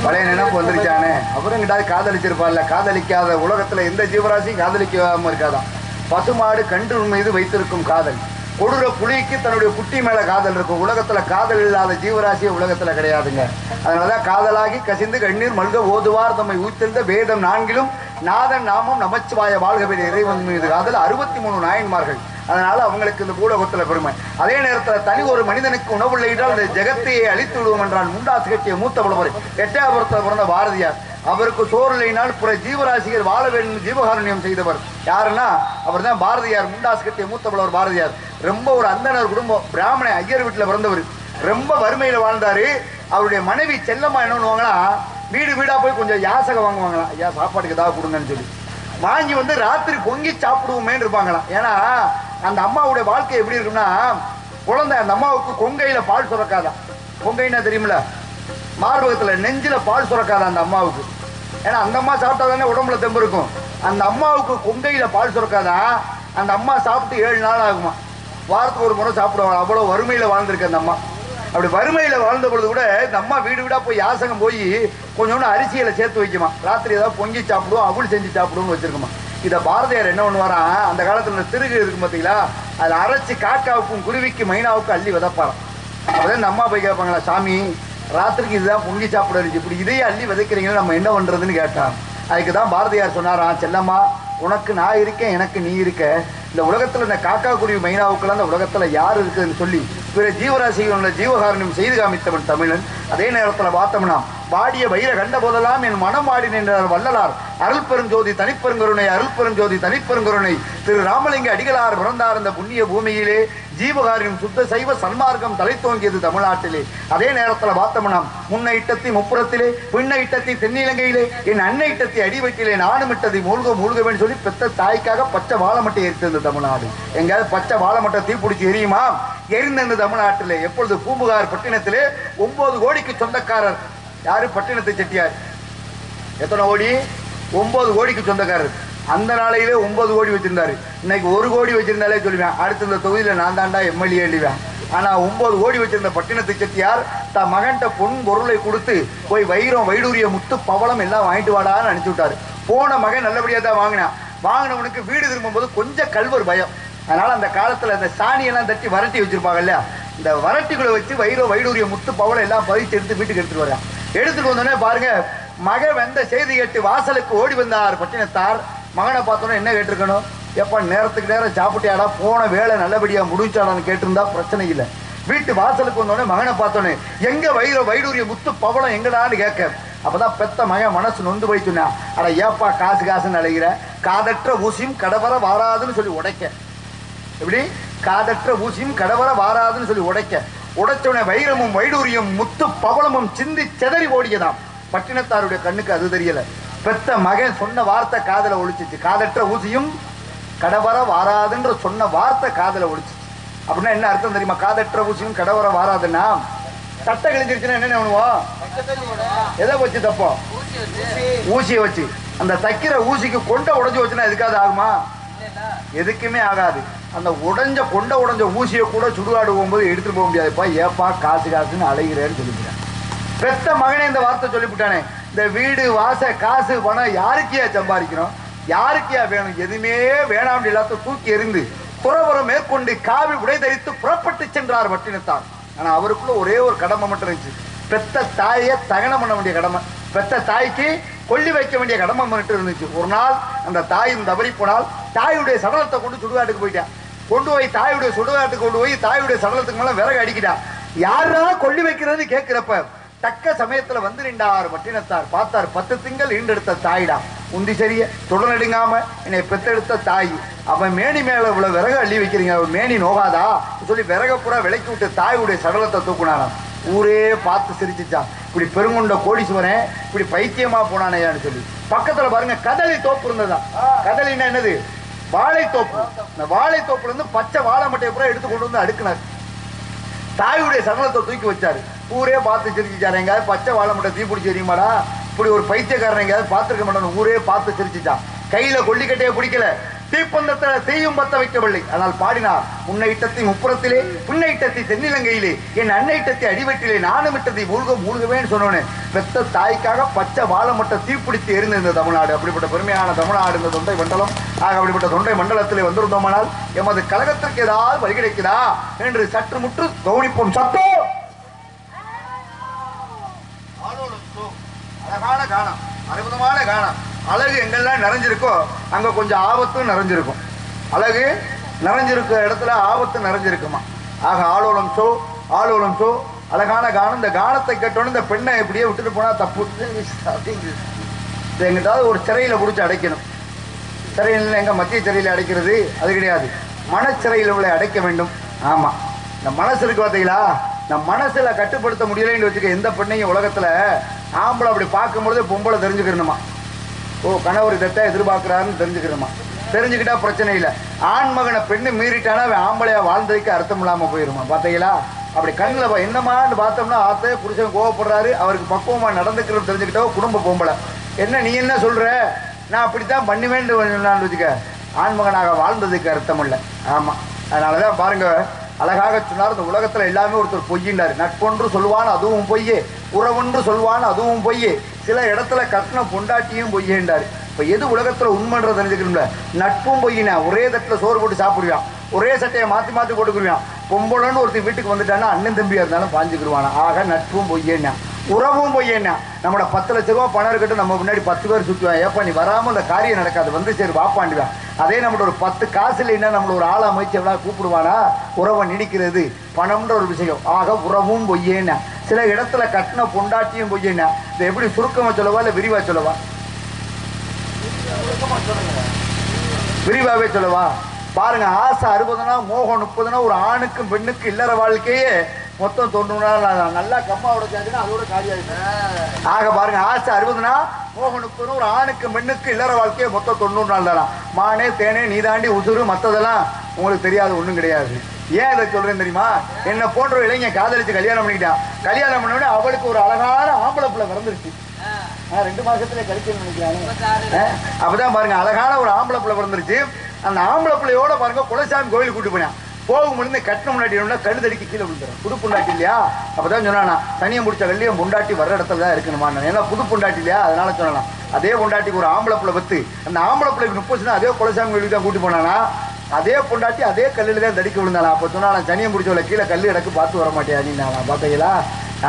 பழைய நினைப்பு வந்துருச்சானே. அப்புறம் கிட்டாவது காதலிச்சிருப்பான்ல. காதலிக்காத உலகத்துல எந்த ஜீவராசியும் காதலிக்காம இருக்காதான். பசுமாடு கன்று மீது வைத்திருக்கும் காதல். கொடுற புலிக்கு தன்னுடைய குட்டி மேல காதல் இருக்கும். உலகத்துல காதல் இல்லாத ஜீவராசிய உலகத்துல கிடையாதுங்க. அதனாலதான் காதலாகி கசிந்து கண்ணீர் மல்க ஓதுவார் தம்மை ஊய்த்திருந்த வேதம் 4லும் நாதன் நாமம் நமச்சிவாய வாழ்க இறைவன் மீது காதல் 63 நாயன்மார்கள். அதனால அவங்களுக்கு இந்த பூலோகத்துல பெருமை. அதே நேரத்துல தனி ஒரு மனிதனுக்கு உணவுள்ள என்றால் இந்த ஜெகத்தையே அழித்து விடுவோம் என்றால் முண்டாசு கட்டிய மூத்த புலவர் எட்டயபுரத்தில் பிறந்த பாரதியார். அவருக்கு சோறு இல்லைனால் புற ஜீவராசிகள் வாழ வேண்டும் ஜீவகாருண்யம் செய்தவர் யாருன்னா அவர் தான் பாரதியார். முண்டாசு கட்டிய மூத்த புலவர் பாரதியார். ரொம்ப ஒரு அந்தனர் குடும்பம், பிராமண ஐயர் வீட்டுல பிறந்தவர். ரொம்ப வறுமையில வாழ்ந்தாரு. அவருடைய மனைவி செல்லம்மா என்ன பண்ணுவாங்களா, வீடு வீடா போய் கொஞ்சம் யாசகம் வாங்குவாங்களாம். ஐயா சாப்பாட்டுக்கு ஏதாவது கொடுங்கன்னு சொல்லி. வாங்கி வந்து ராத்திரி பொங்கி சாப்பிடுவோமேன்னு இருப்பாங்களாம். ஏன்னா அந்த அம்மாவுடைய வாழ்க்கை எப்படி இருக்குன்னா, குழந்தை அந்த அம்மாவுக்கு கொங்கையில பால் சுரக்காதான். கொங்கைன்னா தெரியுமில்ல, மார்பகத்துல நெஞ்சில பால் சுரக்காதான் அந்த அம்மாவுக்கு. ஏன்னா அந்த அம்மா சாப்பிட்டா தானே உடம்புல தெம்பு இருக்கும். அந்த அம்மாவுக்கு கொங்கையில பால் சுரக்காதான். அந்த அம்மா சாப்பிட்டு 7 நாள் ஆகுமா. வாரத்துக்கு ஒரு முறை சாப்பிடுவாங்க. அவ்வளவு வறுமையில வாழ்ந்திருக்கு அந்த அம்மா. அப்படி வறுமையில வாழ்ந்த பொழுது கூட இந்த அம்மா வீடு வீடா போய் யாசகம் போய் கொஞ்சோண்டு அரிசியில சேர்த்து வைக்குமா. ராத்திரி ஏதாவது பொங்கி சாப்பிடுவோம், அவள் செஞ்சு சாப்பிடுவோம்னு வச்சிருக்குமா. இதை பாரதியார் என்ன பண்ணுவாராம், அந்த காலத்துல திருகு இருக்கும் பார்த்தீங்களா, அதில் அரைச்சி காக்காவுக்கும் குருவிக்கு மைனாவுக்கும் அள்ளி விதைப்பாராம். அப்பதான் இந்த அம்மா போய் கேட்பாங்களா, சாமி ராத்திரிக்கு இதுதான் பொங்கி சாப்பிட இருந்துச்சு, இப்படி இதையே அள்ளி விதைக்கிறீங்கன்னா நம்ம என்ன பண்றதுன்னு கேட்டான். அதுக்கு தான் பாரதியார் சொன்னாராம், செல்லம்மா உனக்கு நான் இருக்கேன், எனக்கு நீ இருக்க. இந்த உலகத்துல இந்த காக்கா குருவி மைனாவுக்கெல்லாம் இந்த உலகத்துல யார் இருக்குதுன்னு சொல்லி பிற ஜீவராசிகள் ஜீவகாரணியம் செய்து காமித்தவன் தமிழன். அதே நேரத்தில் பார்த்தோம்னா, வாடிய வயிற கண்ட போதெல்லாம் என் மனம் வாடி நின்றார் வள்ளலார். அருள் பெருஞ்சோதி தனிப்பெருங்கருணை, அருள் பெருஞ்சோதி தனிப்பெருங்கருணை திரு ராமலிங்க அடிகளார் பிறந்தார் இந்த புண்ணிய பூமியிலே. ஜீவகாரியம் சுத்த சைவ சன்மார்க்கம் தலை தோங்கியது தமிழ்நாட்டிலே. அதே நேரத்தில் பார்த்தோம்னா, முன்ன இட்டத்தி முப்புறத்திலே, பின்ன இட்டத்தி தென்னிலங்கையிலே, என் அன்னை இட்டத்தி அடிவட்டிலே, நானும் இட்டதி மூழ்க மூழ்கவேன்னு சொல்லி பெத்த தாய்க்காக பச்சை வாழைமட்டை எரித்திருந்த தமிழ்நாடு. எங்கேயாவது பச்சை வாழைமட்டை தீப்பிடிச்சி எரியுமா? எரிந்த தமிழ்நாட்டிலே எப்பொழுது பூம்புகார் பட்டினத்திலே 9 கோடிக்கு சொந்தக்காரர். யாரு? பட்டினத்தை செட்டியார். எத்தனை கோடி? 9 கோடிக்கு சொந்தக்காரர். அந்த நாளையிலே 9 கோடி வச்சிருந்தாரு. இன்னைக்கு 1 கோடி வச்சிருந்தாலே சொல்லுவேன், அடுத்த இந்த தொகுதியில நான் தாண்டா எம்எல்ஏ எழுவேன். ஆனா 9 கோடி வச்சிருந்த பட்டினத்தை செட்டியார் தன் மகன்கிட்ட பொன் பொருளை கொடுத்து போய் வைரம் வைடூரிய முத்து பவளம் எல்லாம் வாங்கிட்டு வாடான்னு அனுப்பிச்சு விட்டாரு. போன மகன் நல்லபடியா தான் வாங்கினான். வாங்கினவனுக்கு வீடு திரும்பும்போது கொஞ்சம் கல்வர் பயம். அதனால அந்த காலத்துல இந்த சாணியெல்லாம் தட்டி வரட்டி வச்சிருப்பாங்க இல்லையா, இந்த வரட்டிக்குள்ள வச்சு வைடூரிய முத்து பவளம் எல்லாம் பதிச்சு எடுத்து வீட்டுக்கு எடுத்துட்டு வர்றான். எடுத்துட்டு வந்தோடனே பாருங்க, மகன் வந்த செய்தி கேட்டு வாசலுக்கு ஓடி வந்தார் பட்டினத்தார். மகனை பார்த்தோன்னே என்ன கேட்டிருக்கணும், எப்ப நேரத்துக்கு நேரம் சாப்பிட்டியாடா, போன வேலை நல்லபடியா முடிச்சாடான்னு கேட்டிருந்தா பிரச்சனை இல்லை. வீட்டு வாசலுக்கு வந்தோடனே மகனை பார்த்தோன்னே எங்க வைடூரிய முத்து பவளம் எங்கடான்னு கேட்க, அப்பதான் பெத்த மகன் மனசு நொந்து போய் சொன்னா, அட ஏப்பா காசு காசுன்னு அழைகிற, காதற்ற ஊசியும் கடவர வாராதுன்னு சொல்லி உடைக்க. எப்படி? காதற்ற ஊசியும் கடவர வாராதுன்னு சொல்லி உடைச்சவனை வைரமும் வைடூரியம் முத்து பவளமும் சிந்தி செதறி ஓடியதாம். பட்டினத்தாருடைய கண்ணுக்கு அது தெரியல. பெத்த மகன் சொன்ன வார்த்தை காதல ஒழிச்சிச்சு. காதற்ற ஊசியும் கடவர வாராதுன்ற சொன்ன வார்த்தை காதல ஒழிச்சிச்சு. அப்படின்னா என்ன அர்த்தம் தெரியுமா? காதற்ற ஊசியும் கடவர வாராதுன்னா சட்டை கிழிஞ்சிருச்சுன்னா என்ன பண்ணுவோம்? எதை வச்சு தப்போம்? ஊசியை வச்சு. அந்த தைக்கிற ஊசிக்கு கொண்ட உடைஞ்சு வச்சுன்னா எதுக்காவது ஆகுமா? எதுக்குமே ஆகாது. அந்த உடைஞ்ச ஊசியை கூட சுடுகாடு போகும்போது எடுத்துட்டு போக முடியாதுப்பா. ஏப்பா காசு காசுன்னு அலைகிறேன்னு சொல்லிவிட்டான். பெத்த மகனே இந்த வார்த்தை சொல்லிவிட்டானே. இந்த வீடு வாச காசு பணம் யாருக்கியா சம்பாதிக்கிறோம், யாருக்கியா வேணும்? எதுவுமே வேணாம், எல்லாத்தையும் தூக்கி எறிந்து துறவரம் மேற்கொண்டு காவி உடை தரித்து புறப்பட்டு சென்றார் பட்டினத்தார். ஆனா அவருக்குள்ள ஒரே ஒரு கடமை மட்டும் இருந்துச்சு. பெத்த தாயை தகனம் பண்ண வேண்டிய கடமை, பெத்த தாய்க்கு கொல்லி வைக்க வேண்டிய கடமை மட்டும் இருந்துச்சு. ஒரு நாள் அந்த தாயும் தவறி போனால் தாயுடைய சடலத்தை கொண்டு சுடுகாட்டுக்கு போயிட்டான். கொண்டு போய் தாயுடைய சுடுகாட்டுக்கு கொண்டு போய் தாயுடைய சடலத்துக்கு மேல விறகு அடிக்கிட்டான். யாராவது கொல்லி வைக்கிறது கேட்கிறப்ப தக்க சமயத்துல வந்து நின்றார் பட்டினத்தார். பார்த்தார், 10 திங்கள் ஈண்டெடுத்த தாயிடா, உந்தி சரிய தொடர்நடுங்காம என்னை பெத்தெடுத்த தாய், அவன் மேனி மேல இவ்வளவு விறகு அள்ளி வைக்கிறீங்க, அவன் மேனி நோகாதா சொல்லி விறக பூரா விலைக்கு விட்டு தாயுடைய சடலத்தை தூக்குனாராம். ஊரே பார்த்து சிரிச்சுச்சான். இப்படி பெருங்குண்ட கோடீஸ்வரன் இப்படி பைத்தியமா போனானேயான்னு சொல்லி. பக்கத்துல பாருங்க கதலி தோப்பு இருந்ததா. கதலின்னா என்னது? வாழைத்தோப்பு. இந்த வாழைத்தோப்புல இருந்து பச்சை வாழை மட்டையை பூரா எடுத்து கொண்டு வந்து அடுக்கினார். தாயுடைய சடலத்தை தூக்கி வச்சாரு. ஊரே பார்த்து சிரிச்சுச்சாரு. எங்கேயாவது பச்சை வாழை மட்டை தீ பிடிச்சி எரியுமாடா, இப்படி ஒரு பைத்தியக்காரன் எங்கேயாவது பார்த்துருக்க மாட்டான்னு ஊரே பார்த்து சிரிச்சுச்சான். கையில கொல்லிக்கட்டையை பிடிக்கல, தீப்பந்தத்துல தீயும் பத்த வைக்கவில்லை. ஆனால் பாடினார், உன்னை இட்டத்தி முப்புறத்திலே, பின்னை இட்டத்தி தென்னிலங்கையிலே, என் அன்னை இட்டத்தி அடிவட்டிலே, நானும் இட்டத்தை மூழ்கவேன்னு சொன்னோன்னு பெத்த தாய்க்காக பச்சை வாழை மட்டும் தீப்பிடித்து எரிந்த இந்த தமிழ்நாடு. அப்படிப்பட்ட பெருமையான தமிழ்நாடு இந்த தொண்டை மண்டலம். ஆக அப்படிப்பட்ட தொண்டை மண்டலத்திலே வந்திருந்தோமானால் எமது கழகத்திற்கு ஏதாவது வழி கிடைக்குதா என்று சற்று முற்று கவனிப்போம். சத்தோ அழகான காணம், அற்புதமான காணம். அழகு எங்கெல்லாம் நிறைஞ்சிருக்கோ அங்க கொஞ்சம் ஆபத்தும் நிறைஞ்சிருக்கும். அழகு நிறைஞ்சிருக்க இடத்துல ஆபத்து நிறைஞ்சிருக்குமா. ஆக ஆலோலம் சோ அழகான கானம். இந்த கானத்தை கேட்டோன்னு இந்த பெண்ணை இப்படியே விட்டுட்டு போனா தப்பு அப்படிங்கிறது. எங்கிட்டாவது ஒரு சிறையில பிடிச்சி அடைக்கணும். சிறையில் எங்க மத்திய சிறையில அடைக்கிறது அது கிடையாது, மனச்சிறையில் உள்ள அடைக்க வேண்டும். ஆமா, இந்த மனசு இருக்கு பார்த்தீங்களா, இந்த மனசுல கட்டுப்படுத்த முடியலைன்னு வச்சுக்க எந்த பெண்ணையும் உலகத்துல ஆம்பளை அப்படி பார்க்கும்பொழுது பொம்பளை தெரிஞ்சுக்கணுமா. ஓ கணவர் இதைத்தான் எதிர்பார்க்கிறாருன்னு தெரிஞ்சுக்கிறோமா. தெரிஞ்சுக்கிட்டா பிரச்சனை இல்லை. ஆண் மகனை பெண்ணு மீறிட்டானா அவன் ஆம்பளையா வாழ்ந்ததுக்கு அர்த்தம் இல்லாம போயிருமா. பார்த்தீங்களா? அப்படி கண்ணில் என்னமான்னு பார்த்தோம்னா ஆத்தே புருஷன் கோவப்படுறாரு, அவருக்கு பக்குவமா நடந்துக்கிறது தெரிஞ்சுக்கிட்டோ குடும்ப பொம்பளை. என்ன நீ என்ன சொல்ற, நான் அப்படித்தான் பண்ணுவேன் வச்சுக்க, ஆண்மகனாக வாழ்ந்ததுக்கு அர்த்தம் இல்லை. ஆமா, அதனாலதான் பாருங்க அழகாக சொன்னார், இந்த உலகத்துல எல்லாமே ஒருத்தர் பொய்யின்றாரு. நட்பொன்று சொல்வான் அதுவும் பொய்யே, உறவொன்று சொல்வான் அதுவும் பொய்யே, சில இடத்துல கட்டின பொண்டாட்டியும் பொய்யேன்றாரு. இப்ப எது உலகத்துல உண்மைன்றது தெரிஞ்சுக்கணும்ல. நட்பும் பொய்யினா ஒரே தட்டுல சோறு போட்டு சாப்பிடுவான், ஒரே சட்டையை மாத்தி மாத்தி போட்டுக்குருவான். பொம்பளைன்னு ஒருத்தர் வீட்டுக்கு வந்துட்டான்னா அண்ணன் தம்பியா இருந்தாலும் பாஞ்சுக்கிடுவானா. ஆக நட்பும் பொய்யேன்னா உறவும் பொய்யேன்னா. நம்மளோட 10 லட்ச ரூபா பணம் இருக்கட்டும், நம்ம முன்னாடி 10 பேர் சுற்றுவான். ஏப்பா நீ வராமல் அந்த காரியம் நடக்காது, வந்து சரி வாப்பாண்டுவான். அதே நம்மளோட ஒரு 10 காசு இல்லைன்னா நம்மள ஒரு ஆளா முயற்சி எவ்வளோ கூப்பிடுவானா. உறவை நீடிக்கிறது பணம்ன்ற ஒரு விஷயம். ஆக உறவும் பொய்யேன்னா. சில இடத்துல கட்டின பொண்டாட்டியும் பொய்யேன்னா. இதை எப்படி சுருக்கமா சொல்லவா இல்லை விரிவா சொல்லவா? விரிவாவே சொல்லவா? பாருங்க, ஆசை 60 மோகம் 30 ஒரு ஆணுக்கும் பெண்ணுக்கு இல்லற வாழ்க்கையே மொத்தம் 90 நாள். நல்லா கம்மாவோட சேர்ந்துன்னா அதோட காலியாயிருக்கு. ஆக பாருங்க, ஆசை 60 மோகம் 30 ஒரு ஆணுக்கு பெண்ணுக்கு இல்லற வாழ்க்கையே மொத்தம் 90 நாள் தானா. மானே தேனே நீதாண்டி உசுறு மற்றதெல்லாம் உங்களுக்கு தெரியாது, ஒன்றும் கிடையாது. ஏன் இதை சொல்றேன் தெரியுமா? என்ன போன்ற இளைஞன் காதலிச்சு கல்யாணம் பண்ணிக்கிட்டான். கல்யாணம் பண்ணோடனே அவளுக்கு ஒரு அழகான ஆம்பளை பிள்ளை பிறந்துருச்சு. 2 மாசத்துல கழிக்கணும்னு நினைக்கிறாங்க. அப்பதான் பாருங்க அழகான ஒரு ஆம்பளை பிள்ளை பிறந்துருச்சு. அந்த ஆம்பளை பிள்ளையோட பாருங்க குலசாமி கோயிலுக்கு கூட்டு போனேன். போகும்போது கட்டின முன்னாடி கண்ணு தடிக்கு கீழே விழுந்துடும். புது பொண்டாட்டி இல்லையா? அப்பதான் சொன்னா தனியை முடிச்ச கல்லியும் பொண்டாட்டி வர்ற இடத்துல தான் இருக்கணுமா. ஏன்னா புது பொண்டாட்டி இல்லையா, அதனால சொல்லலாம். அதே பொண்டாட்டிக்கு ஒரு ஆம்பளை பிள்ளை பத்து, அந்த ஆம்பளை பிள்ளைக்கு 30 அதே குலசாமி கோயிலுக்கு தான் கூட்டி போனானா. அதே பொண்டாட்டி அதே கல்லில் தான் தடிக்க விழுந்தானா. அப்ப சொன்னா சனியை முடிச்சவளை கீழே கல்லு இடக்கு பார்த்து வர மாட்டேன் நீங்க பார்த்தீங்களா?